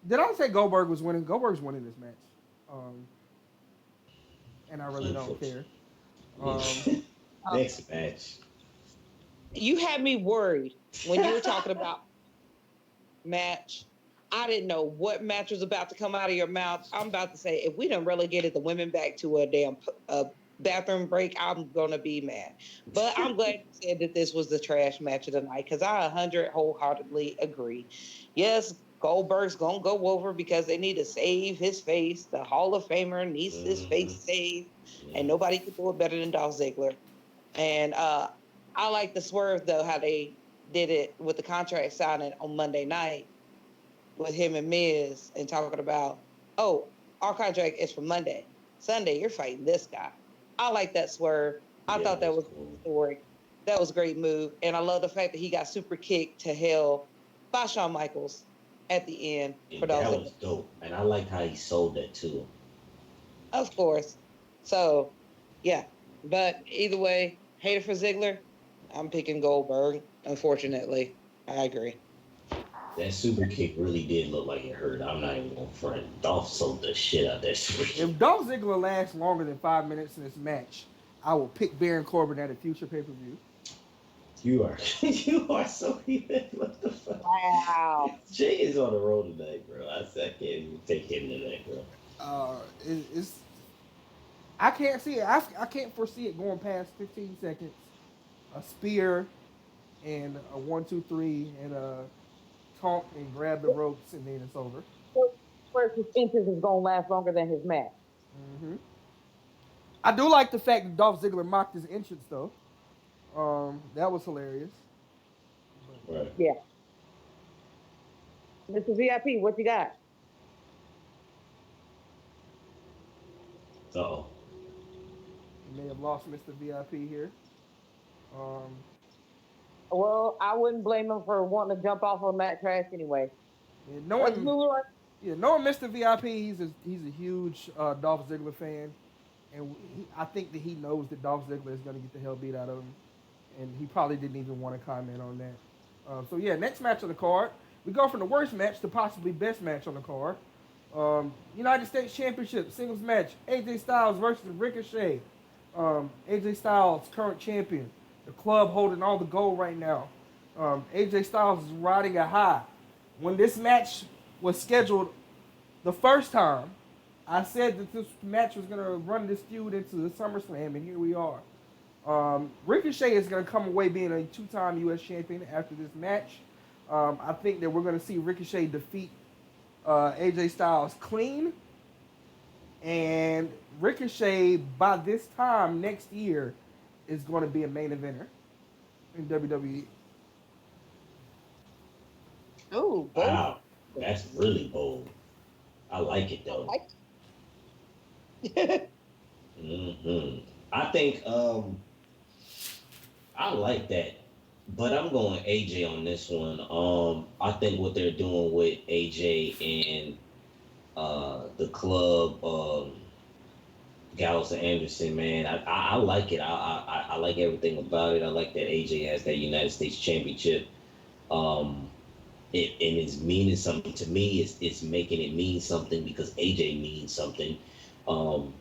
Did I say Goldberg was winning? Goldberg's winning this match, and I really don't care. Next match. You had me worried when you were talking about match. I didn't know what match was about to come out of your mouth. I'm about to say, if we done relegated the women back to a damn bathroom break, I'm going to be mad. But I'm glad you said that this was the trash match of the night, because I 100 wholeheartedly agree. Yes, Goldberg's going to go over because they need to save his face. The Hall of Famer needs his face saved, and nobody can do it better than Dolph Ziggler. And I like the swerve, though, how they did it with the contract signing on Monday night with him and Miz, and talking about, oh, our contract is for Monday. Sunday, you're fighting this guy. I like that swerve. I thought that was cool. Story. That was a great move. And I love the fact that he got super kicked to hell by Shawn Michaels at the end. For that was dope. And I liked how he sold that too. Of course. So, yeah. But either way, hater for Ziggler, I'm picking Goldberg, unfortunately. I agree. That super kick really did look like it hurt. I'm not even going to front. Dolph sold the shit out of that super kick. If Dolph Ziggler lasts longer than 5 minutes in this match, I will pick Baron Corbin at a future pay-per-view. You are so even. What the fuck? Wow. Jay is on the road tonight, bro. I can't even take him tonight, bro. I can't see it. I can't foresee it going past 15 seconds. A spear and a 1, 2, 3 and a taunt and grab the ropes, and then it's over. First, his entrance is going to last longer than his match. Mm-hmm. I do like the fact that Dolph Ziggler mocked his entrance, though. That was hilarious. Right. Yeah. Mr. VIP, what you got? Uh-oh. You may have lost Mr. VIP here. Well, I wouldn't blame him for wanting to jump off of Matt Trash anyway. Yeah, knowing Mr. VIP, he's a huge Dolph Ziggler fan, and I think that he knows that Dolph Ziggler is going to get the hell beat out of him, and he probably didn't even want to comment on that. So yeah, next match on the card, we go from the worst match to possibly best match on the card. United States Championship singles match: AJ Styles versus Ricochet. AJ Styles, current champion. The club holding all the gold right now. AJ Styles is riding a high. When this match was scheduled the first time, I said that this match was going to run this feud into the SummerSlam, and here we are. Ricochet is going to come away being a 2-time U.S. champion after this match. I think that we're going to see Ricochet defeat AJ Styles clean. And Ricochet, by this time next year, is going to be a main eventer in WWE. Oh, wow. That's really bold. I like it, though. I think I like that but I'm going AJ on this one. I think what they're doing with AJ and the club, Gallows and Anderson, man, I like it. I like everything about it. I like that AJ has that United States Championship. Um, and it's meaning something to me. It's making it mean something because AJ means something.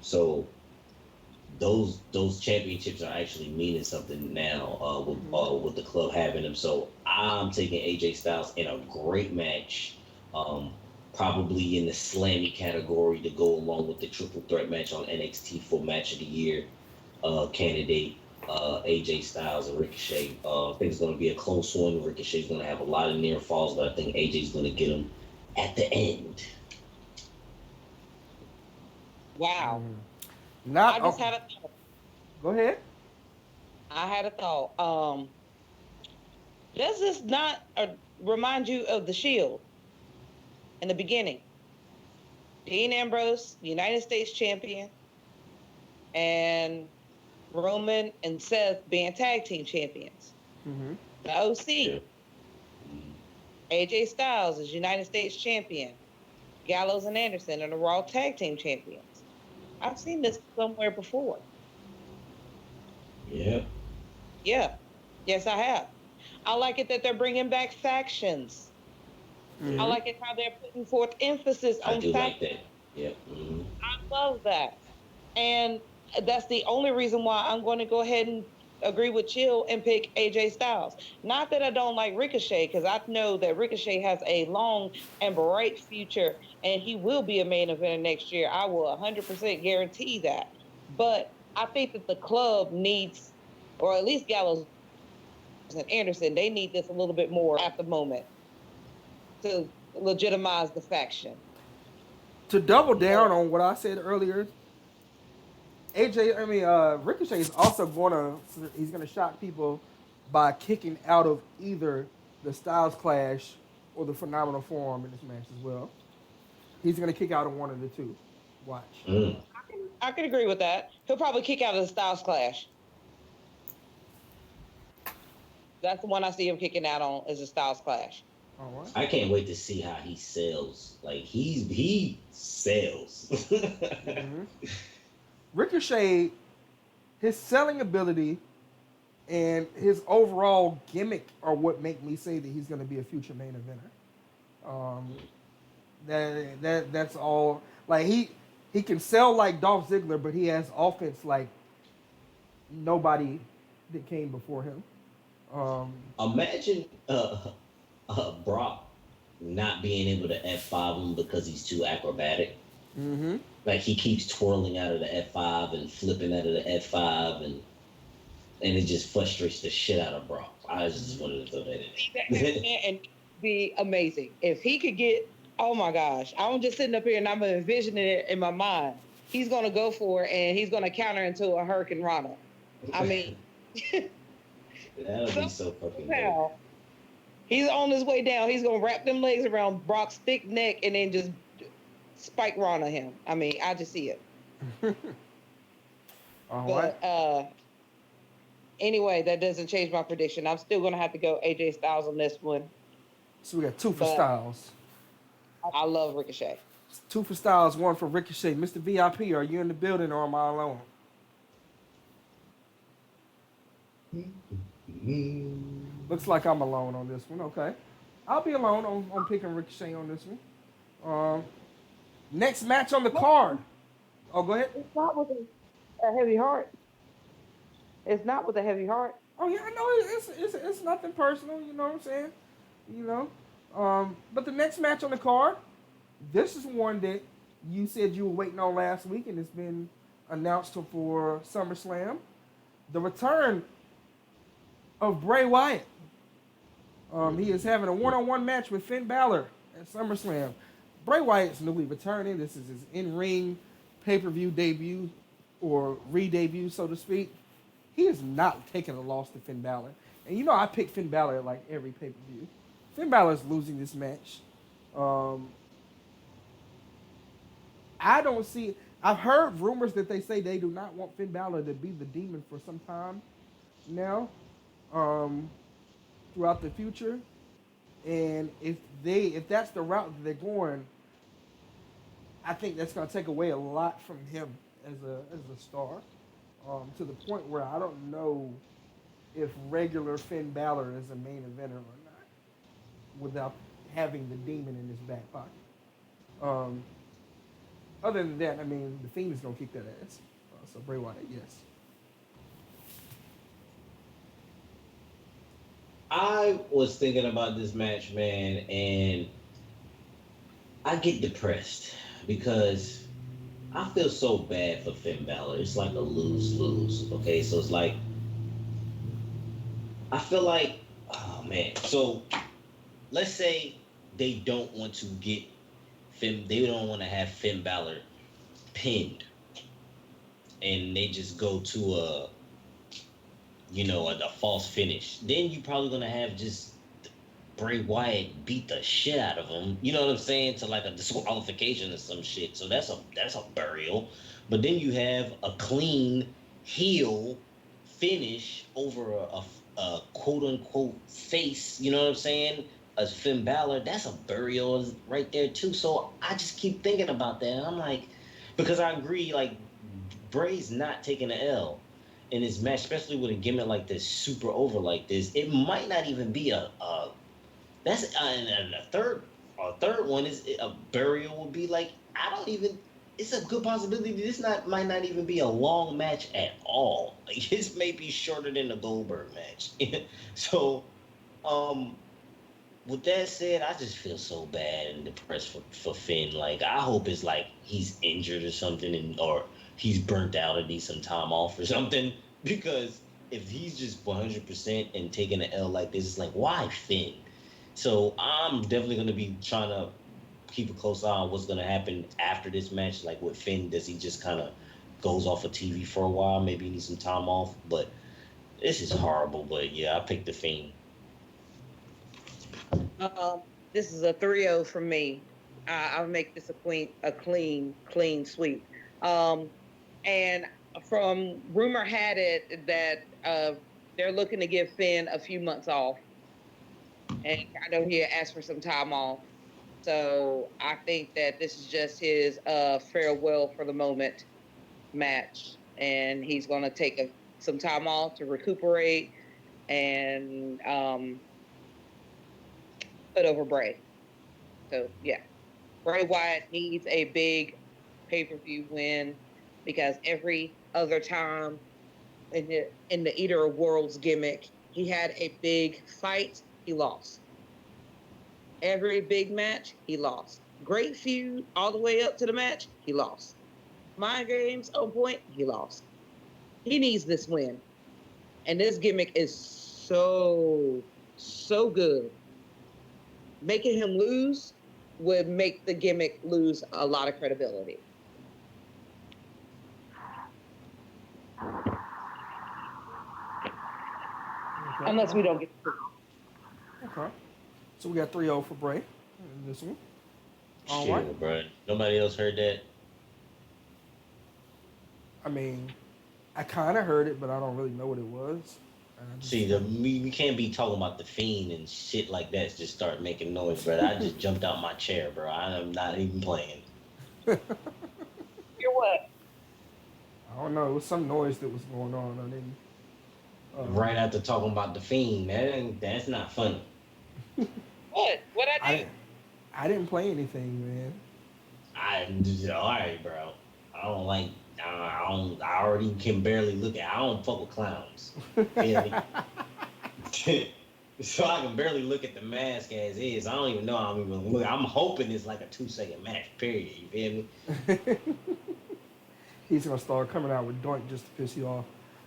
So those championships are actually meaning something now Mm-hmm. with the club having them. So I'm taking AJ Styles in a great match, um, probably in the slammy category to go along with the triple threat match on NXT for match of the year candidate. AJ Styles and Ricochet. I think it's going to be a close one. Ricochet's going to have a lot of near falls, but I think AJ's going to get him at the end. Wow. Mm-hmm. I Not just okay. had a Go ahead. I had a thought. Does this not remind you of the Shield in the beginning? Dean Ambrose, United States champion, and Roman and Seth being tag team champions. Mm-hmm. The OC, Yeah. Mm. AJ Styles is United States champion. Gallows and Anderson are the Raw tag team champions. I've seen this somewhere before. Yeah. Yeah. Yes, I have. I like it that they're bringing back factions. I Yeah. Mm-hmm. like it how they're putting forth emphasis I on do factions. like that. Yeah. Mm. I love that. And that's the only reason why I'm going to go ahead and agree with Chill and pick AJ Styles. Not that I don't like Ricochet, because I know that Ricochet has a long and bright future and he will be a main eventer next year. I will 100% guarantee that. But I think that the club needs, or at least Gallows and Anderson, they need this a little bit more at the moment to legitimize the faction. To double More. down on what I said earlier, AJ, I mean, Ricochet is also he's gonna shock people by kicking out of either the Styles Clash or the Phenomenal Forum in this match as well. He's gonna kick out of one of the two. Watch. Mm. I can agree with that. He'll probably kick out of the Styles Clash. That's the one I see him kicking out on is the Styles Clash. All right. I can't wait to see how he sells. Like he sells. Mm-hmm. Ricochet, his selling ability and his overall gimmick are what make me say that he's gonna be a future main eventer. Um, that's all. Like he can sell like Dolph Ziggler, but he has offense like nobody that came before him. Um, Imagine Brock not being able to F5 him because he's too acrobatic. mm-hmm. Like he keeps twirling out of the F5 and flipping out of the F5 and it just frustrates the shit out of Brock. I just Mm-hmm. wanted to throw that See that in. happen and be amazing. If he could get, oh my gosh, I'm just sitting up here and I'm envisioning it in my mind. He's gonna go for it and he's gonna counter into a Hurricane Rana. I mean, That'll be so fucking dope. somehow he's on his way down. He's gonna wrap them legs around Brock's thick neck and then just spike Rana him. I mean, I just see it. All right. But anyway, that doesn't change my prediction. I'm still gonna have to go AJ Styles on this one. So we got two for But Styles. I love Ricochet. Two for Styles, one for Ricochet. Mr. VIP, are you in the building or am I alone? Looks like I'm alone on this one. Okay. I'll be alone on picking Ricochet on this one. Um, next match on the card. Oh, go ahead. It's not with a heavy heart. It's not with a heavy heart. Oh yeah, I know it's nothing personal. You know what I'm saying? You know. But the next match on the card, this is one that you said you were waiting on last week, and it's been announced for SummerSlam. The return of Bray Wyatt. He is having a one-on-one match with Finn Balor at SummerSlam. Bray Wyatt's newly returning. This is his in-ring pay-per-view debut or re-debut, so to speak. He is not taking a loss to Finn Balor. And you know I pick Finn Balor at like every pay-per-view. Finn Balor is losing this match. Um, I don't see. I've heard rumors that they say they do not want Finn Balor to be the demon for some time now. Um, throughout the future. And if that's the route that they're going, I think that's going to take away a lot from him as a star. To the point where I don't know if regular Finn Balor is a main eventer or not without having the demon in his back pocket. Um, Other than that, I mean, the Fiend is gonna kick that ass. So Bray Wyatt, yes. I was thinking about this match, man, and I get depressed because I feel so bad for Finn Balor. It's like a lose lose. Okay, so it's like I feel like, oh man. So let's say they don't want to get Finn. They don't want to have Finn Balor pinned, and they just go to a false finish. Then you probably gonna have just Bray Wyatt beat the shit out of him. You know what I'm saying? To like a disqualification or some shit. So that's a burial. But then you have a clean heel finish over a quote unquote face. You know what I'm saying? As Finn Balor, that's a burial right there too. So I just keep thinking about that. And I'm like, because I agree, like Bray's not taking the L in his match, especially with a gimmick like this, super over like this. It might not even be a that's and a third one is a burial would be like I don't even. It's a good possibility this not might not even be a long match at all. Like this may be shorter than the Goldberg match. So, um, with that said, I just feel so bad and depressed for Finn. Like I hope it's like he's injured or something, or he's burnt out and needs some time off or something. Because if he's just 100% and taking an L like this, it's like why Finn? So I'm definitely going to be trying to keep a close eye on what's going to happen after this match. Like with Finn, does he just kind of goes off of TV for a while? Maybe he needs some time off. But this is horrible. But yeah, I picked the Fiend. This is a 3-0 from me. I'll make this a clean sweep. Um, and from rumor had it that they're looking to give Finn a few months off, and I know he asked for some time off. So I think that this is just his farewell for the moment match, and he's going to take some time off to recuperate and put over Bray. So yeah, Bray Wyatt needs a big pay-per-view win because every other time in the Eater of Worlds gimmick, he had a big fight, he lost. Every big match, he lost. Great feud all the way up to the match, he lost. Mind games on point, he lost. He needs this win. And this gimmick is so good. Making him lose would make the gimmick lose a lot of credibility. Okay. Unless we don't get Okay. So we got 3-0 for Bray in this one. All right. Shit, bro. Nobody else heard that. I mean, I kind of heard it, but I don't really know what it was. And I just, See, we can't be talking about the Fiend and shit like that. Just start making noise, bro. I just jumped out my chair, bro. I am not even playing. You're what? I don't know. It was some noise that was going on. I didn't. Right after talking about the Fiend, that's not funny. What? What I I do? didn't. I didn't play anything, man. I'm just all right, bro. I don't like. I don't. I already can barely look at. I don't fuck with clowns. Feel me? So I can barely look at the mask as is. I don't even know. I'm even look. I'm hoping it's like a 2-second match. Period. You feel me? He's gonna start coming out with Doink just to piss you off.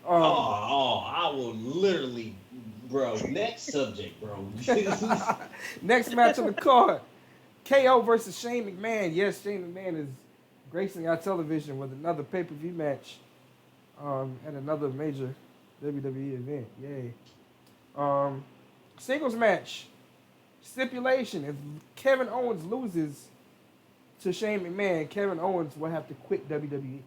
I will literally, bro. Next subject, bro. Next match on the card: KO versus Shane McMahon. Yes, Shane McMahon is gracing our television with another pay-per-view match at another major WWE event. Yay! Singles match stipulation: if Kevin Owens loses to Shane McMahon, Kevin Owens will have to quit WWE.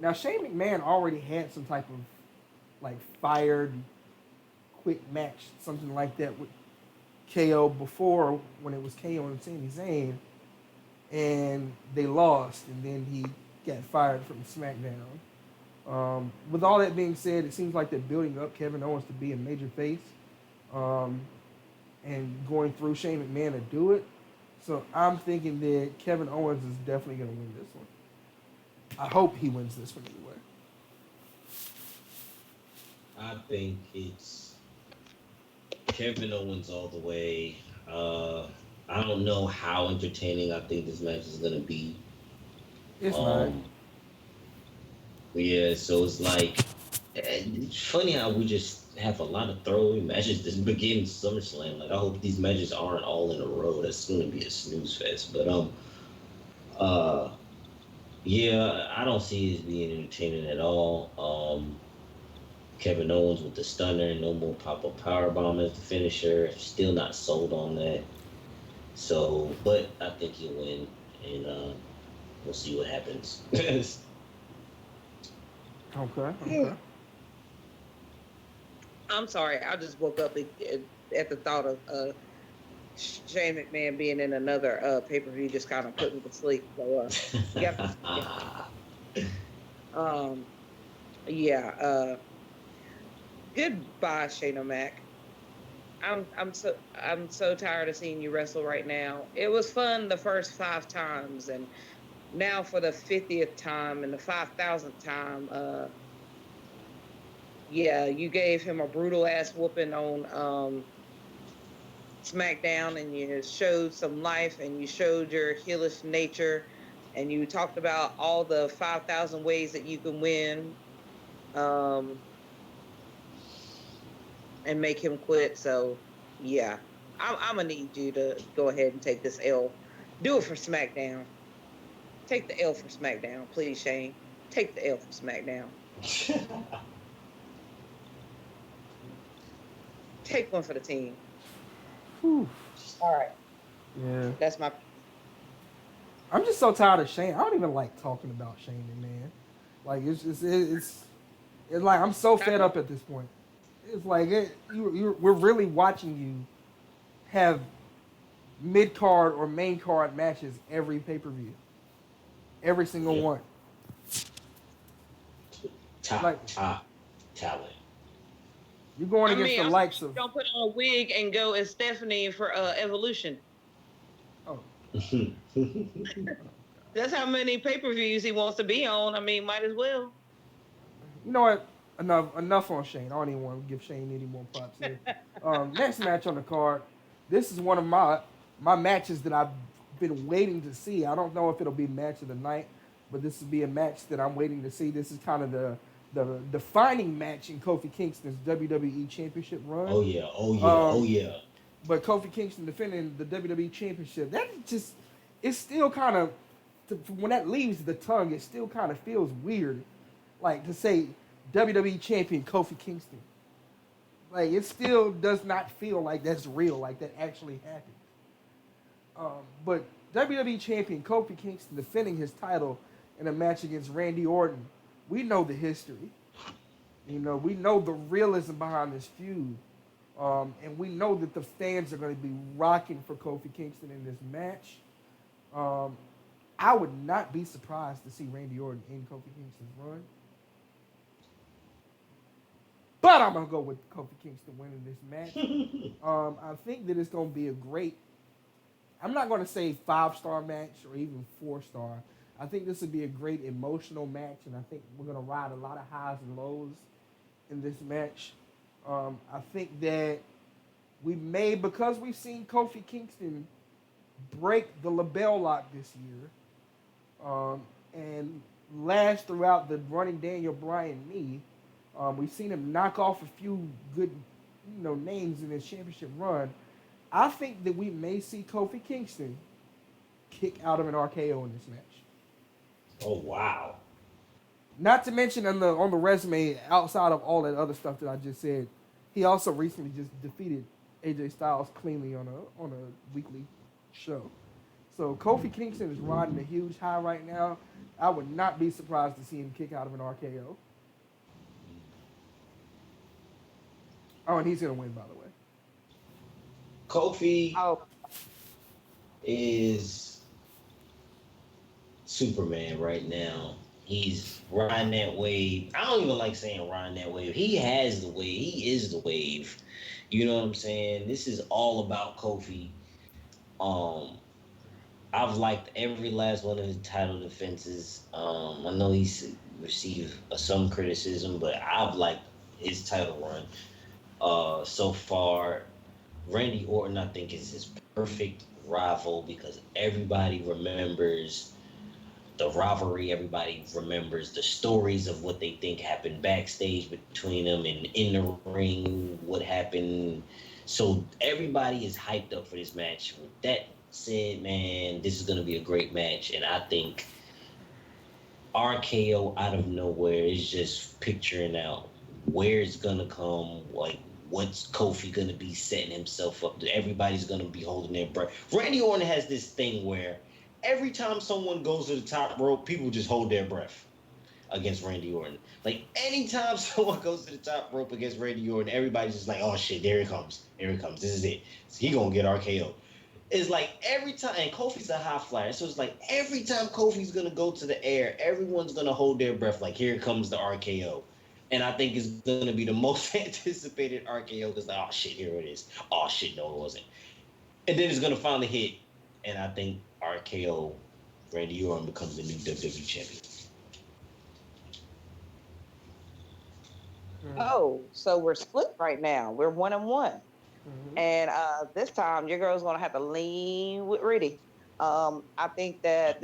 Now Shane McMahon already had some type of like fired, quit match, something like that with KO before when it was KO and Sami Zayn, and they lost, and then he got fired from SmackDown. With all that being said, it seems like they're building up Kevin Owens to be a major face, um, and going through Shane McMahon to do it. So I'm thinking that Kevin Owens is definitely going to win this one. I hope he wins this one anyway. I think it's Kevin Owens all the way. Uh, I don't know how entertaining I think this match is gonna be. It's not. Um, yeah, so it's like it's funny how we just have a lot of throwaway matches this begin SummerSlam. Like I hope these matches aren't all in a row. That's gonna be a snooze fest. But uh, yeah, I don't see it as being entertaining at all. Kevin Owens with the stunner, no more pop-up powerbomb as the finisher. Still not sold on that. So, but I think he'll win, and we'll see what happens. Okay, okay. I'm sorry. I just woke up at the thought of Shane McMahon being in another pay-per-view. Just kind of put me to sleep. So, yep. Um, yeah. Goodbye, Shane O'Mac. I'm so tired of seeing you wrestle right now. It was fun the first 5 times, and now for the 50th time and the 5,000th time, yeah, you gave him a brutal ass whooping on SmackDown, and you showed some life, and you showed your heelish nature, and you talked about all the 5,000 ways that you can win, um, and make him quit. So, yeah, I'm gonna need you to go ahead and take this L. Do it for SmackDown. Take the L for SmackDown, please, Shane. Take the L for SmackDown. Take one for the team. Whew. All right, Yeah. that's my. I'm just so tired of Shane. I don't even like talking about Shane McMahon. Like it's like I'm so fed up at this point. It's like we're really watching you have mid card or main card matches every pay per view, every single Yeah, one. Like top talent. you're going I against mean, the I'm likes of gonna put on a wig and go as Stephanie for Evolution. oh That's how many pay-per-views he wants to be on. I mean, might as well. you know what? Enough on Shane. I don't even want to give Shane any more props here. Next match on the card. This is one of my matches that I've been waiting to see. I don't know if it'll be match of the night, but this will be a match that I'm waiting to see. This is kind of the defining match in Kofi Kingston's WWE Championship run. Oh yeah, oh yeah, oh Um, yeah. but Kofi Kingston defending the WWE Championship, that just it's still kind of when that leaves the tongue, it still kind of feels weird, like to say WWE Champion Kofi Kingston. Like it still does not feel like that's real, like that actually happened. But WWE Champion Kofi Kingston defending his title in a match against Randy Orton. We know the history. We know the realism behind this feud. And we know that the fans are going to be rocking for Kofi Kingston in this match. Um, I would not be surprised to see Randy Orton in Kofi Kingston's run. But I'm going to go with Kofi Kingston winning this match. I think that it's going to be a great, I'm not going to say 5-star match or even 4-star. I think this would be a great emotional match, and I think we're going to ride a lot of highs and lows in this match. I think that we may, because we've seen Kofi Kingston break the LaBelle lock this year, and last throughout the running Daniel Bryan knee, we've seen him knock off a few good, names in his championship run. I think that we may see Kofi Kingston kick out of an RKO in this match. Oh wow. Not to mention on the resume, outside of all that other stuff that I just said, he also recently just defeated AJ Styles cleanly on a weekly show. So Kofi Kingston is riding a huge high right now. I would not be surprised to see him kick out of an RKO. Oh, and he's gonna win, by the way. Kofi Oh, is Superman right now. He's riding that wave. I don't even like saying riding that wave. He has the wave. He is the wave. You know what I'm saying? This is all about Kofi. Um, I've liked every last one of his title defenses. I know he's received some criticism, but I've liked his title run so far. Randy Orton, I think, is his perfect rival because everybody remembers the rivalry. Everybody remembers the stories of what they think happened backstage between them and in the ring, what happened. So everybody is hyped up for this match. With that said, man, this is going to be a great match. And I think RKO out of nowhere is just picturing out where it's gonna come, like what's Kofi gonna be setting himself up to. Everybody's gonna be holding their breath. Randy Orton has this thing where every time someone goes to the top rope, people just hold their breath against Randy Orton. Like anytime someone goes to the top rope against Randy Orton, everybody's just like, oh shit, there it comes. Here it comes. This is it. He gonna get RKO. It's like every time, and Kofi's a high flyer, so it's like every time Kofi's gonna go to the air, everyone's gonna hold their breath, like here comes the RKO, and I think it's gonna be the most anticipated RKO because like, oh shit, here it is. Oh shit, no, it wasn't, and then it's gonna finally hit, and I think RKO, Randy Orton becomes the new WWE champion. oh, so we're split right now. We're 1-1. Mm-hmm. And this time, your girl's gonna have to lean with Riddy. I think that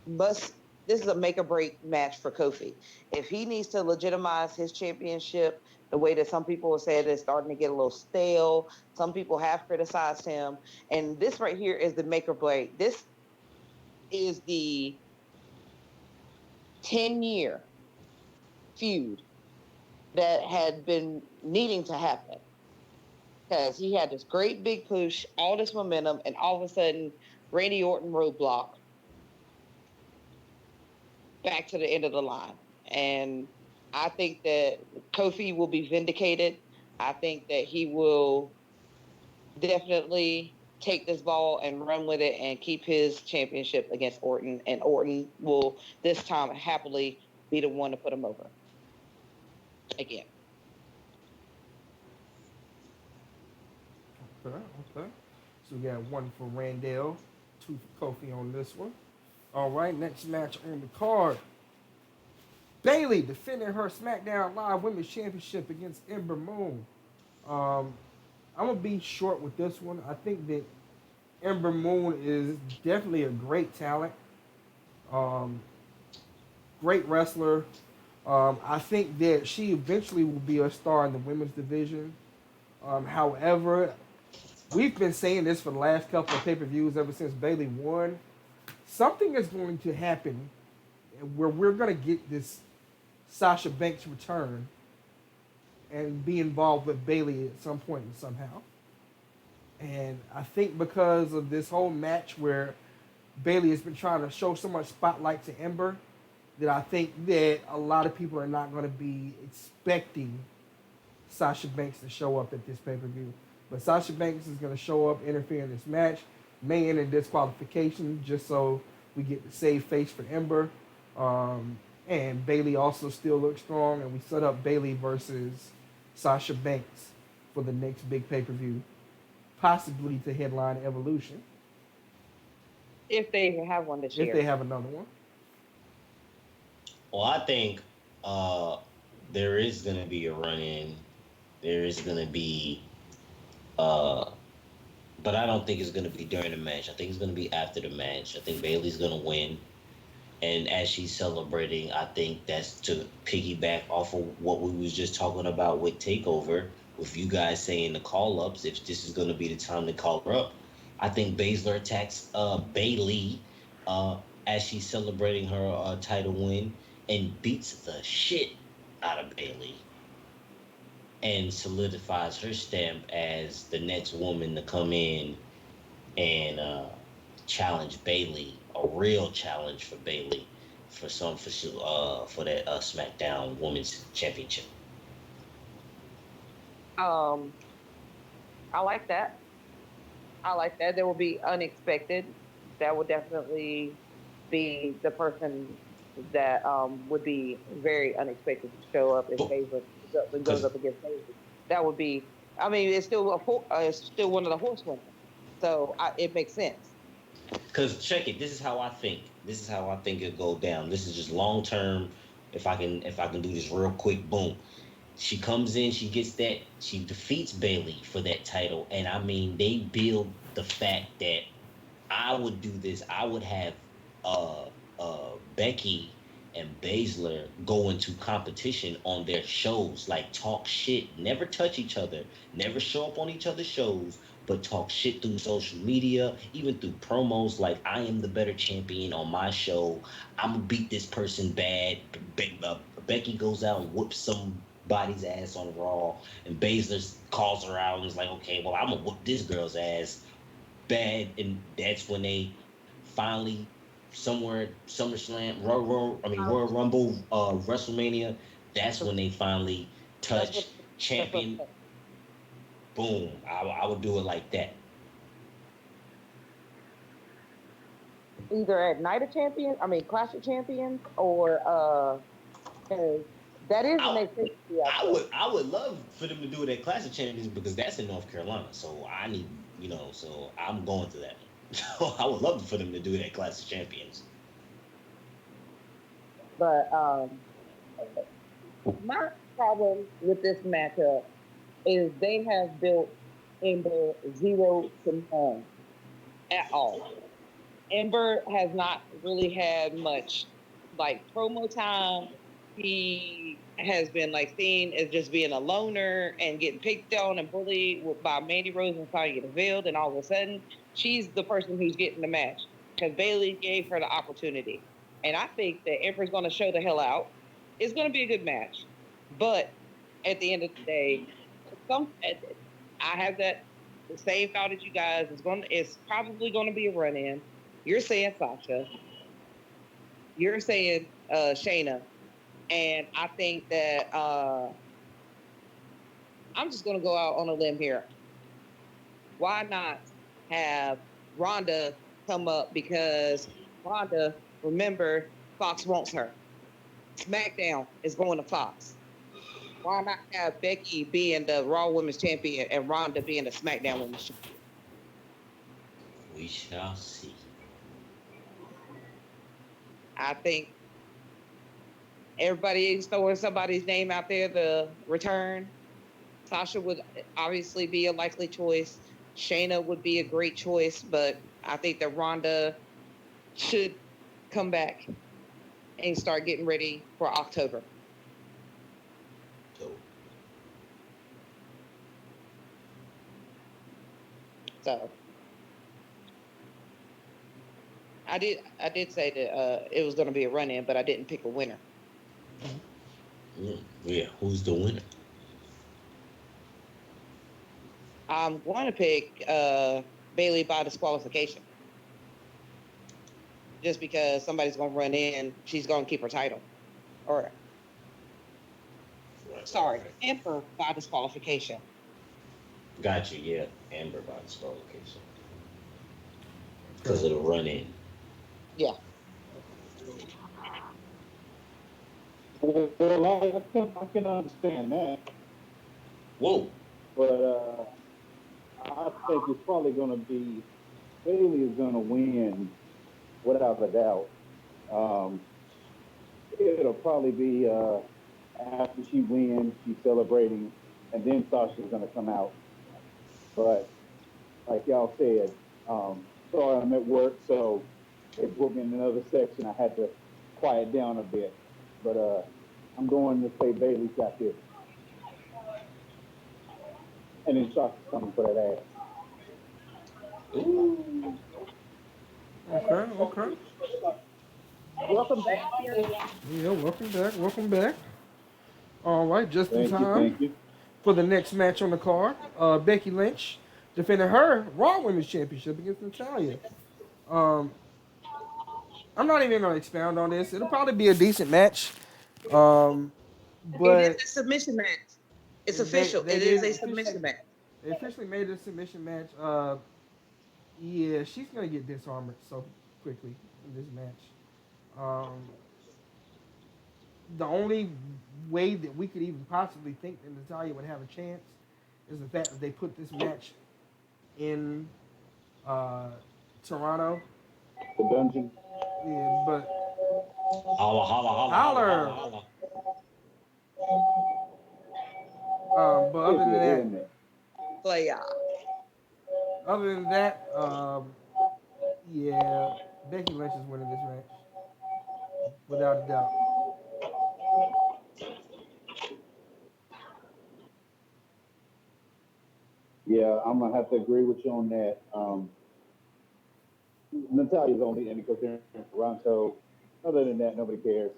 must. This is a make or break match for Kofi. If he needs to legitimize his championship, the way that some people have said it's starting to get a little stale. Some people have criticized him, and this right here is the make or break. This is the 10-year feud that had been needing to happen because he had this great big push, all this momentum, and all of a sudden, Randy Orton roadblock back to the end of the line. And I think that Kofi will be vindicated. I think that he will definitely take this ball and run with it and keep his championship against Orton. And Orton will this time happily be the one to put him over again. Okay, okay. So we got one for Randall, two for Kofi on this one. All right, next match on the card. Bailey defending her SmackDown Live Women's Championship against Ember Moon. Um, I'm gonna be short with this one. I think that Ember Moon is definitely a great talent, um, great wrestler. I think that she eventually will be a star in the women's division. However, we've been saying this for the last couple of pay-per-views ever since Bailey won. Something is going to happen where we're going to get this Sasha Banks return and be involved with Bailey at some point and somehow. And I think because of this whole match where Bailey has been trying to show so much spotlight to Ember, that I think that a lot of people are not going to be expecting Sasha Banks to show up at this pay-per-view. But Sasha Banks is going to show up, interfere in this match, may end in disqualification just so we get the save face for Ember. And Bailey also still looks strong, and we set up Bailey versus Sasha Banks for the next big pay-per-view, possibly to headline Evolution, If they even have one this if year. they have another one. Well, I think there is going to be a run in. There is going to be, but I don't think it's going to be during the match. I think it's going to be after the match. I think Bailey's going to win. And as she's celebrating, I think that's to piggyback off of what we was just talking about with Takeover, with you guys saying the call-ups, if this is going to be the time to call her up. I think Baszler attacks Bailey as she's celebrating her title win and beats the shit out of Bailey and solidifies her stamp as the next woman to come in and challenge Bailey, a real challenge for Bailey for that SmackDown Women's Championship. Um, I like that. I like that. There will be unexpected. That would definitely be the person that would be very unexpected to show up if Baszler goes Because up against Bailey. That would be. I mean, it's still it's still one of the horsewomen, so it makes sense. Cause check it. This is how I think. This is how I think it'll go down. This is just long term. If I can do this real quick, boom. She comes in, she gets that, she defeats Bailey for that title, and I mean they build the fact that I would do this. I would have Becky and Baszler go into competition on their shows, like talk shit, never touch each other, never show up on each other's shows, but talk shit through social media, even through promos. Like I am the better champion on my show. I'm gonna beat this person bad. Becky goes out and whoops somebody's ass on Raw, and Baszler calls her out and is like, "Okay, well, I'm gonna whoop this girl's ass bad," and that's when they finally somewhere SummerSlam, Royal Rumble, WrestleMania. That's when they finally That's what. touch That's what. champion. Boom! I would do it like that. Either at Night of Champions, I mean Clash of Champions, or 'cause that is what I, makes sense to me I actually. would I would love for them to do it at Clash of Champions because that's in North Carolina. So I need so I'm going to that. So I would love for them to do it at Clash of Champions. But my problem with this matchup is they have built Ember zero to none at all. Ember has not really had much like promo time. He has been like seen as just being a loner and getting picked on and bullied by Mandy Rose and Sonya Deville. And all of a sudden, she's the person who's getting the match because Bailey gave her the opportunity. And I think that Ember's going to show the hell out. It's going to be a good match, but at the end of the day, some I have that the same thought as you guys. It's probably going to be a run in. You're saying Sasha. You're saying Shayna. And I think that I'm just going to go out on a limb here. Why not have Rhonda come up? Because Rhonda, remember, Fox wants her. SmackDown is going to Fox. Why not have Becky being the Raw Women's Champion and Rhonda being the SmackDown Women's Champion? We shall see. I think everybody is throwing somebody's name out there to return. Sasha would obviously be a likely choice. Shayna would be a great choice, but I think that Rhonda should come back and start getting ready for October. So So I did say that it was going to be a run in, but I didn't pick a winner. yeah, who's the winner? I'm going to pick Bailey by disqualification, just because somebody's going to run in. She's going to keep her title, or sorry, Right. Emperor by disqualification. Got you. Yeah, Amber by disqualification because Okay. it'll run in. Yeah, Well, I can understand that, Whoa. but I think it's probably going to be Bailey is going to win without a doubt. Um, it'll probably be after she wins, she's celebrating, and then Sasha's going to come out. But like y'all said, sorry I'm at work, so they put me in another section. I had to quiet down a bit, but I'm going to say Bailey's got this, and then Sasha's coming for that ass. Ooh. Okay. Okay. welcome back, Fury. Yeah. Welcome back. Welcome back. All right. Just in Thank you, time thank you. for the next match on the card. Becky Lynch defending her Raw Women's Championship against Natalia. Um, I'm not even gonna expound on this. It'll probably be a decent match. Um, It is but a submission match. It's They official. they It did is a it officially. submission match. They officially made it a submission match. Yeah, she's gonna get disarmored so quickly in this match. Um, the only way that we could even possibly think that Natalia would have a chance is the fact that they put this match in uh, Toronto. The dungeon. Yeah, but Holla, holla, holla, holla, holla, holler. holla. But If you're hearing that. Playoff. other than that, yeah, Becky Lynch is winning this match without a doubt. Yeah, I'm gonna have to agree with you on that. Natalia's only in because they're in Toronto. Other than that, nobody cares.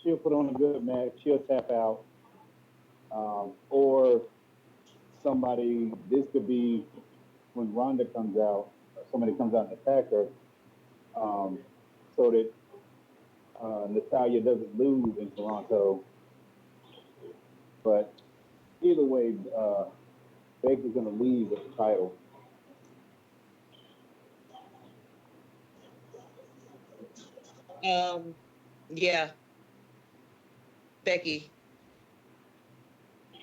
She'll put on a good match. She'll tap out, or somebody. This could be when Ronda comes out. Somebody comes out and attack her, um, so that Natalia doesn't lose in Toronto. But either way, Baker's gonna leave with the title. Um, yeah, Becky,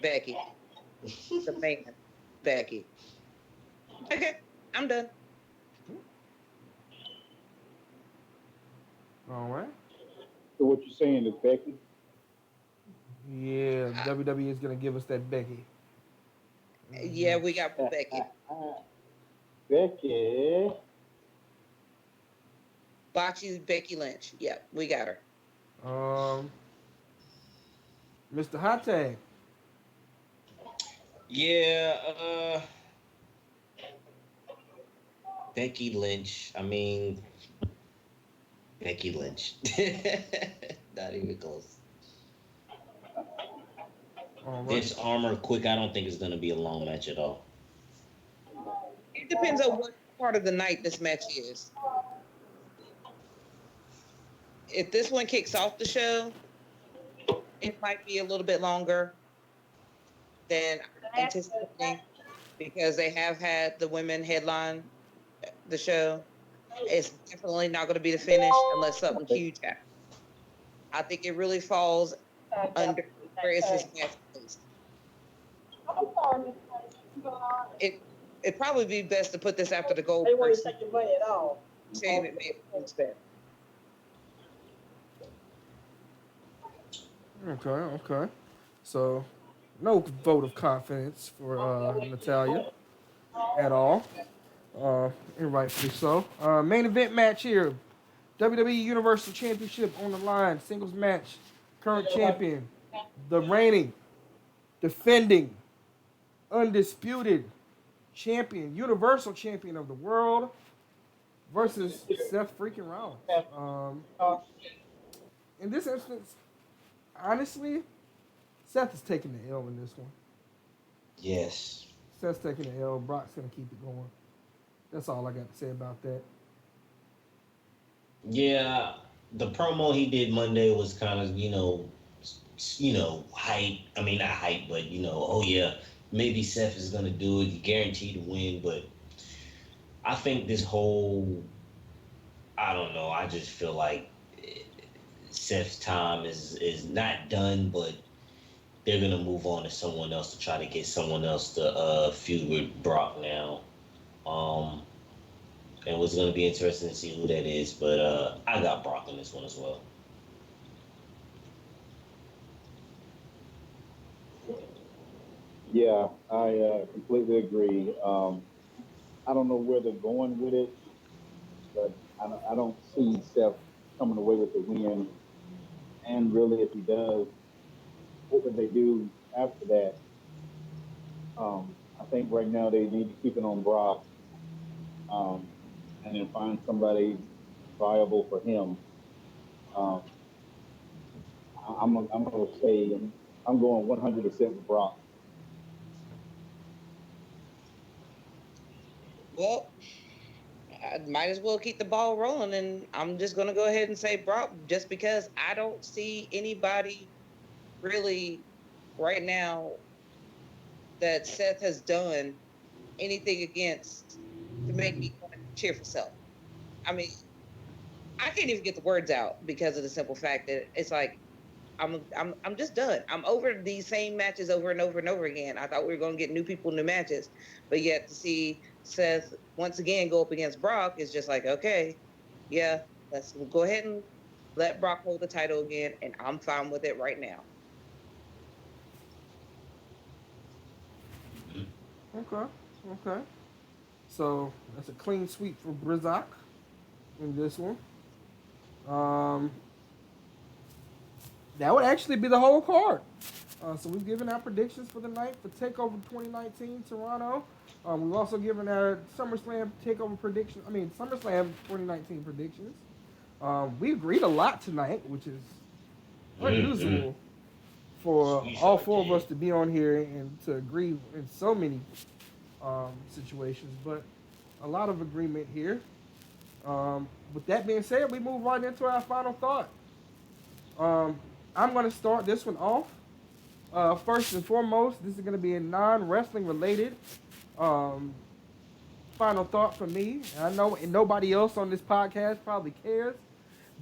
Becky, the man, Becky. Okay, I'm done. All right. So what you're saying is Becky? Yeah, Uh, WWE is gonna give us that Becky yeah, we match. got Becky. Becky. Bocce's Becky Lynch. Yeah, we got her. Um, Mr. Hot Tag. Yeah, Becky Lynch. I mean, Becky Lynch. Not even close. All right. This armor quick, I don't think it's gonna be a long match at all. It depends on what part of the night this match is. If this one kicks off the show, it might be a little bit longer than anticipating because they have had the women headline the show. It's definitely not going to be the finish unless something huge happens. I think it really falls under where is this match placed. It it'd probably be best to put this after the gold person. Save it maybe instead. Okay. Okay. So, no vote of confidence for Natalia at all. And rightfully so. Main event match here. WWE Universal Championship on the line. Singles match. Current champion. The reigning, defending, undisputed champion, Universal Champion of the world versus Seth freaking Rollins. In this instance, honestly, Seth is taking the L in this one. Yes. Seth's taking the L. Brock's going to keep it going. That's all I got to say about that. Yeah, the promo he did Monday was kind of, hype. I mean, not hype, but oh yeah, maybe Seth is gonna do it. He guaranteed to win, but I think this whole, I don't know. I just feel like Seth's time is not done, but they're gonna move on to someone else to try to get someone else to feud with Brock now. Um, and it's gonna be interesting to see who that is, but I got Brock in this one as well. Yeah, I completely agree. I don't know where they're going with it, but I don't see Seth coming away with the win. And really, if he does, what would they do after that? I think right now they need to keep it on Brock, um, and then find somebody viable for him. Um, I'm going to say I'm going 100% with Brock. Well, I might as well keep the ball rolling, and I'm just going to go ahead and say Brock, just because I don't see anybody really right now that Seth has done anything against to make me want to cheer for Seth. I mean, I can't even get the words out because of the simple fact that it's like I'm just done. I'm over these same matches over and over and over again. I thought we were going to get new people, new matches, but yet to see Seth once again go up against Brock is just like, okay, yeah, let's go ahead and let Brock hold the title again, and I'm fine with it right now. Okay. Okay. So that's a clean sweep for Brizak in this one. Um, that would actually be the whole card. So we've given our predictions for the night for Takeover 2019 Toronto. We've also given our SummerSlam Takeover prediction. I mean SummerSlam 2019 predictions. We agreed a lot tonight, which is Mm-hmm. unusual for We all sure four of us did. to be on here and to agree in so many situations. But a lot of agreement here. With that being said, we move right into our final thought. Um, I'm going to start this one off. First and foremost, this is going to be a non-wrestling related um, final thought for me. And I know nobody else on this podcast probably cares,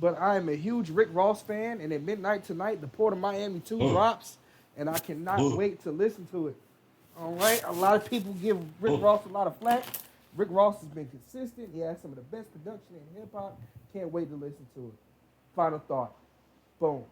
but I am a huge Rick Ross fan. And at midnight tonight, the Port of Miami 2 Mm, drops, and I cannot mm, wait to listen to it. All right, a lot of people give Rick mm. Ross a lot of flack. Rick Ross has been consistent. He has some of the best production in hip hop. Can't wait to listen to it. Final thought. Boom.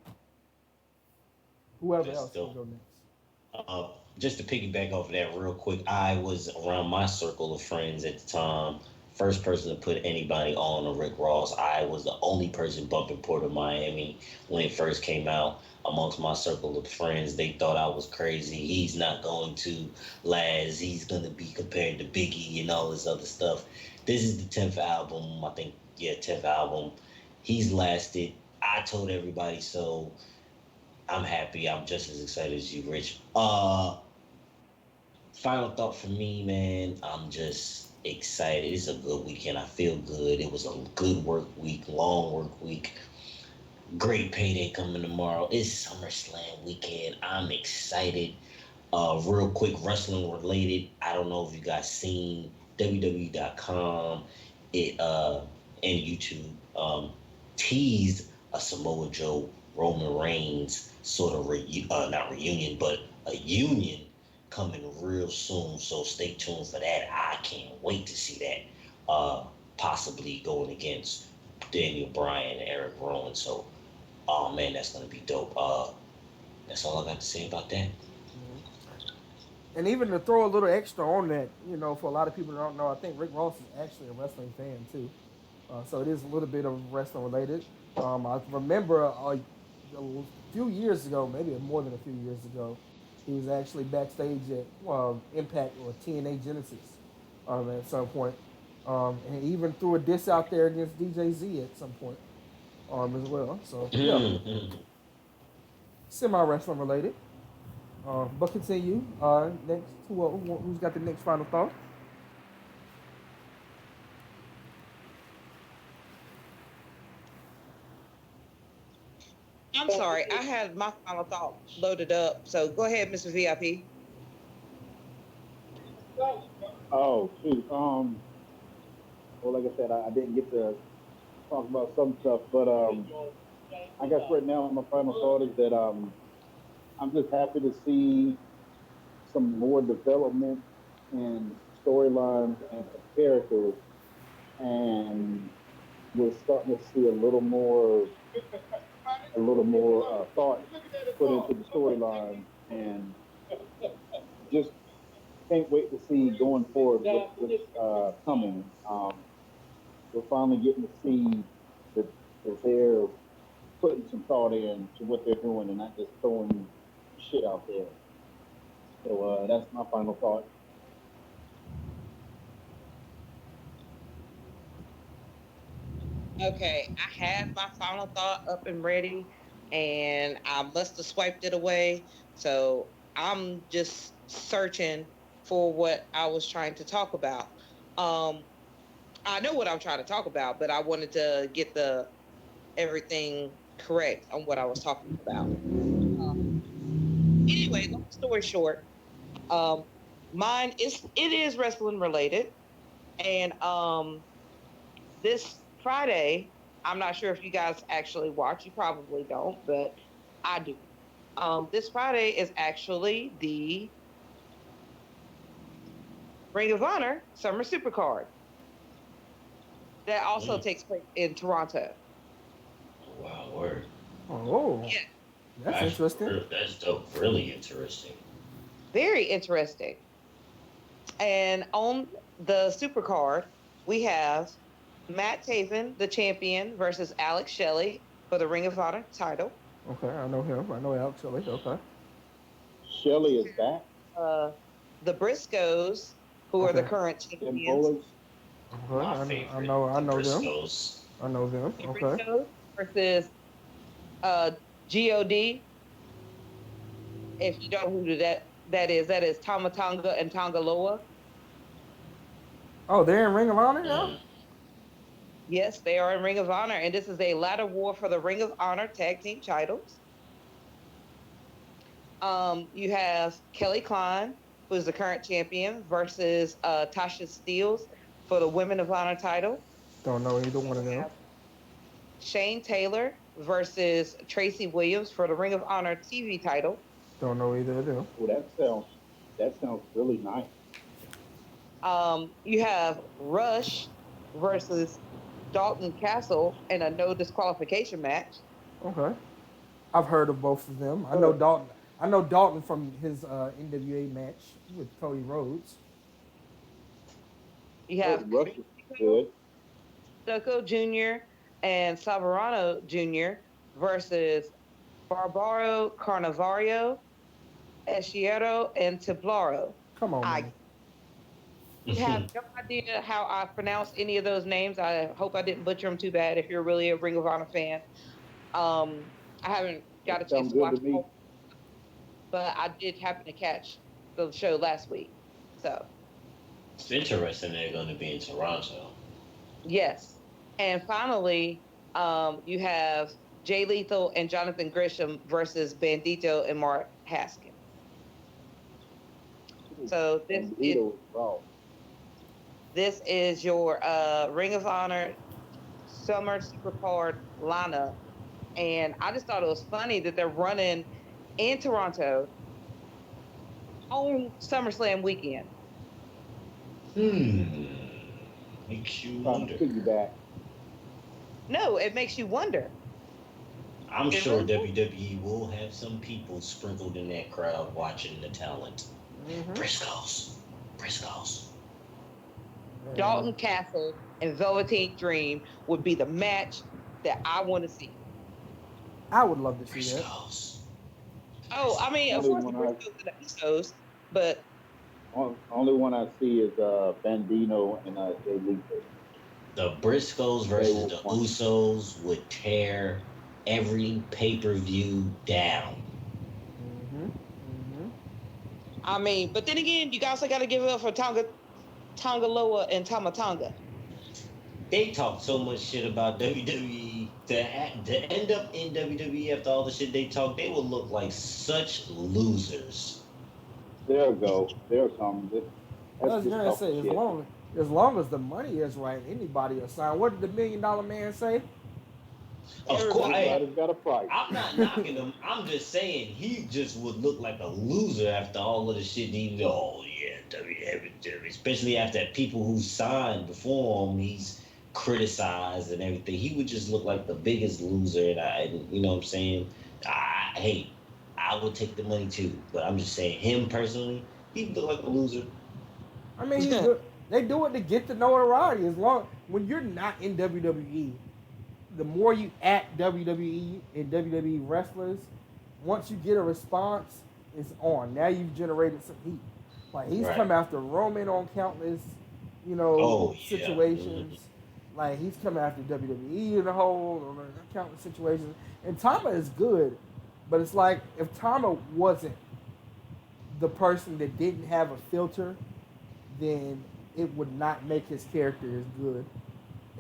Whoever That's else can dope. go next. Just to piggyback off of that real quick, I was around my circle of friends at the time. First person to put anybody on a Rick Ross. I was the only person bumping Port of Miami when it first came out. Amongst my circle of friends, they thought I was crazy. He's not going to last. He's going to be compared to Biggie and all this other stuff. This is the 10th album. I think, yeah, 10th album. He's lasted. I told everybody so. I'm happy. I'm just as excited as you, Rich. Final thought for me, man. I'm just excited. It's a good weekend. I feel good. It was a good work week, long work week. Great payday coming tomorrow. It's SummerSlam weekend. I'm excited. Real quick, wrestling related. I don't know if you guys seen WWE.com it and YouTube teased a Samoa Joe Roman Reigns sort of not reunion, but a union coming real soon. So stay tuned for that. I can't wait to see that. Possibly going against Daniel Bryan and Eric Rowan. So, oh man, that's gonna be dope. That's all I got to say about that. Mhm. And even to throw a little extra on that, for a lot of people that don't know, I think Rick Ross is actually a wrestling fan too. So it is a little bit of wrestling related. I remember a few years ago, maybe more than a few years ago, he was actually backstage at Impact or TNA Genesis at some point. And he even threw a diss out there against DJ Z at some point as well. So, yeah, semi wrestling related. But continue. Next, who's got the next final thought? I'm sorry, I had my final thought loaded up. So go ahead, Mr. VIP. Oh shoot. Well, like I said, I didn't get to talk about some stuff, but I guess right now my final thought is that I'm just happy to see some more development in storylines and characters, and we're starting to see a little more thought put into the storylines, and just can't wait to see going forward what's coming. We're finally getting to see that they're putting some thought in to what they're doing and not just throwing shit out there. So that's my final thought. Okay, I had my final thought up and ready, and I must have swiped it away. So I'm just searching for what I was trying to talk about. Um, I know what I'm trying to talk about, but I wanted to get the everything correct on what I was talking about. Anyway, long story short, Mine is it is wrestling related, and this Friday, I'm not sure if you guys actually watch. You probably don't, but I do. This Friday is actually the Ring of Honor Summer Supercard that also Mm. takes place in Toronto. Wow, word. Oh, Yeah, that's interesting. That's dope. Really interesting. very interesting. And on the Supercard, we have Matt Taven, the champion, versus Alex Shelley for the Ring of Honor title. Okay, I know him. I know Alex Shelley. Okay. Shelly is back. Uh, the Briscoes, who are the Okay. current Tim champions, Bowlers. Okay. My I favorite, know. I the know them. Briscoes. I know them. the Okay. Briscoes versus uh, God. If you know who that is Tamatonga and Tongaloa. Oh, they're in Ring of Honor now. Mm. Yes, they are in Ring of Honor, and this is a ladder war for the Ring of Honor tag team titles. You have Kelly Klein, who is the current champion, versus Tasha Steeles for the Women of Honor title. Don't know either one of You them. have Shane Taylor versus Tracy Williams for the Ring of Honor TV title. Don't know either of them. Oh, that sounds really nice. You have Rush versus Dalton Castle in a no disqualification match. Okay. I've heard of both of them. I know Uh, Dalton. I know Dalton from his NWA match with Cody Rhodes. You have Rush is good. Stucco Jr. and Savarano Jr. versus Barbaro Carnavario, Eschiero, and Templaro. Come on, I man. have no idea how I pronounce any of those names. I hope I didn't butcher them too bad if you're really a Ring of Honor fan. Um, I haven't That got a chance sounds to good watch to it, me. but I did happen to catch the show last week. So, It's interesting they're going to be in Toronto. yes. And finally, you have Jay Lethal and Jonathan Grisham versus Bandito and Mark Haskins. So Bandito is raw. this is your Ring of Honor Summer Supercard lineup, and I just thought it was funny that they're running in Toronto on SummerSlam weekend. Hmm. Makes you Trying wonder. to piggyback. No, it makes you wonder. I'm It sure really- WWE will have some people sprinkled in that crowd watching the talent. Mm-hmm. Briscoes. Briscoes. Dalton Castle and Velveteen Dream would be the match that I want to see. I would love to see that. Briscoes. Oh, I mean, of Only course the one I Briscoes and the Usos, but only one I see is Bandino and Jay Lethal. The Briscoes versus the They will- Usos would tear every pay-per-view down. Mm-hmm. Mm-hmm. I mean, but then again, you guys got to give it up for Tongaloa and Tamatonga. They talk so much shit about WWE to end up in WWE after all the shit they talk. They will look like such losers. There we go. There it comes. I was That's just gonna talking say, shit. as long as the money is right, anybody will sign. What did the $1 Million Man say? Of course, Everybody's got a price. I'm not knocking him. I'm just saying he just would look like a loser after all of the shit he. Oh yeah, WWE, especially after people who signed before him, he's criticized and everything. He would just look like the biggest loser. And you know what I'm saying? Hey, I would take the money too, but I'm just saying him personally, he would look like a loser. I mean, they do it to get the notoriety. As long when you're not in WWE, the more you at WWE and WWE wrestlers, once you get a response, it's on. Now you've generated some heat. Like he's Right. come after Roman on countless, Oh, yeah. situations. Like he's come after WWE in the whole on countless situations. And Tama is good, but it's like if Tama wasn't the person that didn't have a filter, then it would not make his character as good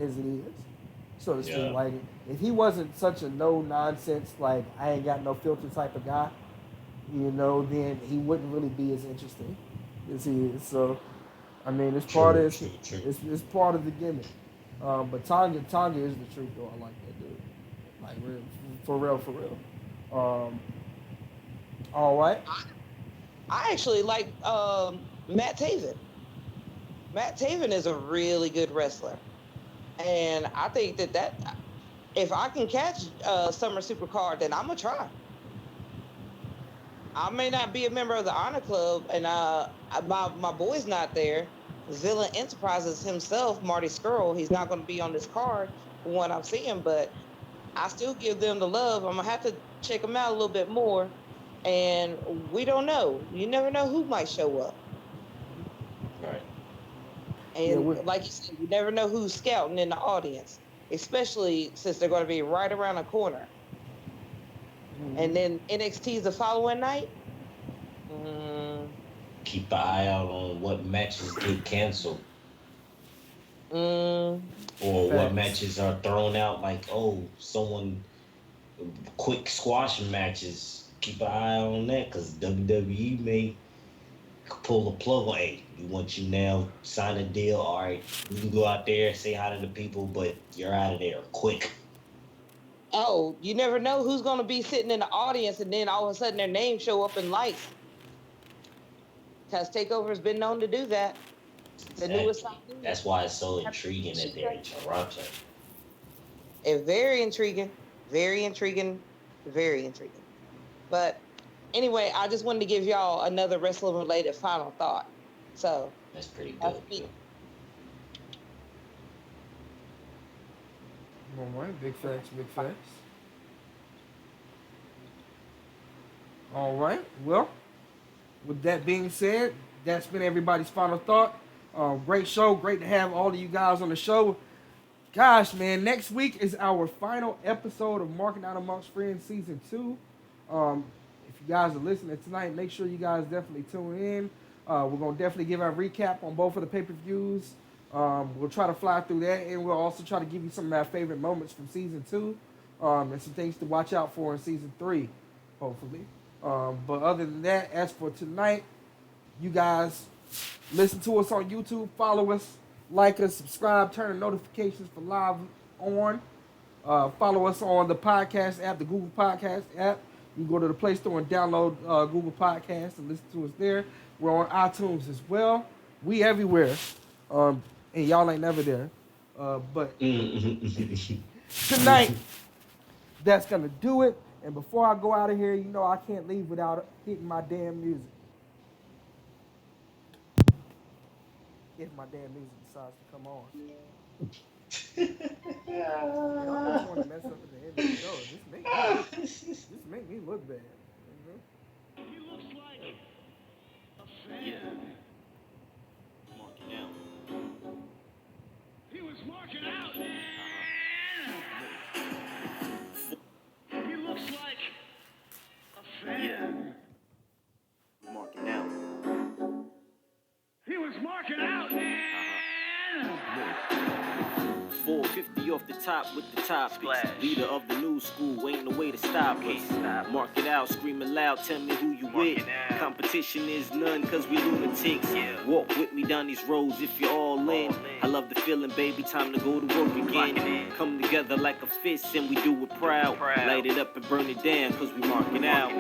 as it is. So to speak, Yeah. like if he wasn't such a no nonsense, like I ain't got no filter type of guy, then he wouldn't really be as interesting. You see, so I mean, True, true, true. it's part of the gimmick. But Tanya is the truth though. I like that dude. Like real, for real, for real. Um, all right. I actually like Matt Taven. Matt Taven is a really good wrestler, and I think that if I can catch Summer Supercard, then I'm gonna try. I may not be a member of the Honor Club, and my boy's not there. Villain Enterprises himself, Marty Skrull, he's not going to be on this card from what I'm seeing, but I still give them the love. I'm gonna have to check them out a little bit more, and we don't know. You never know who might show up, Right. Yeah, and like you said, you never know who's scouting in the audience, especially since they're going to be right around the corner. And then NXT's the following night. Keep an eye out on what matches get canceled or what facts. matches are thrown out. Like, oh, someone quick squash matches. Keep an eye on that because WWE may pull the plug on. Hey, we want you now. Sign a deal. All right, you can go out there, say hi to the people, but you're out of there quick. Oh, you never know who's going to be sitting in the audience, and then all of a sudden their name show up in lights. Because Takeover has been known to do that. The newest Exactly. That's why it's so intriguing that they're in Toronto. and very intriguing, very intriguing, very intriguing. But anyway, I just wanted to give y'all another wrestling related final thought. So That's pretty that's dope. me. All right, big facts, big facts. All right. Well, with that being said, that's been everybody's final thought. Great show. Great to have all of you guys on the show. Gosh, man, next week is our final episode of Marking Out Amongst Friends Season 2. If you guys are listening tonight, make sure you guys definitely tune in. We're going to definitely give our recap on both of the pay-per-views. We'll try to fly through that, and we'll also try to give you some of our favorite moments from Season 2 and some things to watch out for in Season 3, hopefully. But other than that, as for tonight, you guys listen to us on YouTube, follow us, like us, subscribe, turn the notifications for live on. Follow us on the podcast app, the Google Podcast app. You can go to the Play Store and download Google Podcasts and listen to us there. We're on iTunes as well. We everywhere. And y'all ain't never there. But tonight, that's going to do it. And before I go out of here, you know I can't leave without hitting my damn music. If my damn music decides to come on. I always want to mess up at the end of the show. Just make me look bad. You know? He looks like a fan. Marking out. He was marking out, man. He looks like a fan. Marking out. He was marking out, man. 450 off the top with the top splash. Leader of the new school, ain't no way to stop us. Mark it out, screaming loud, tell me who you with. Competition is none, cause we lunatics. Walk with me down these roads if you're all in. I love the feeling, baby, time to go to work again. Come together like a fist and we do it proud. Light it up and burn it down, cause we marking out.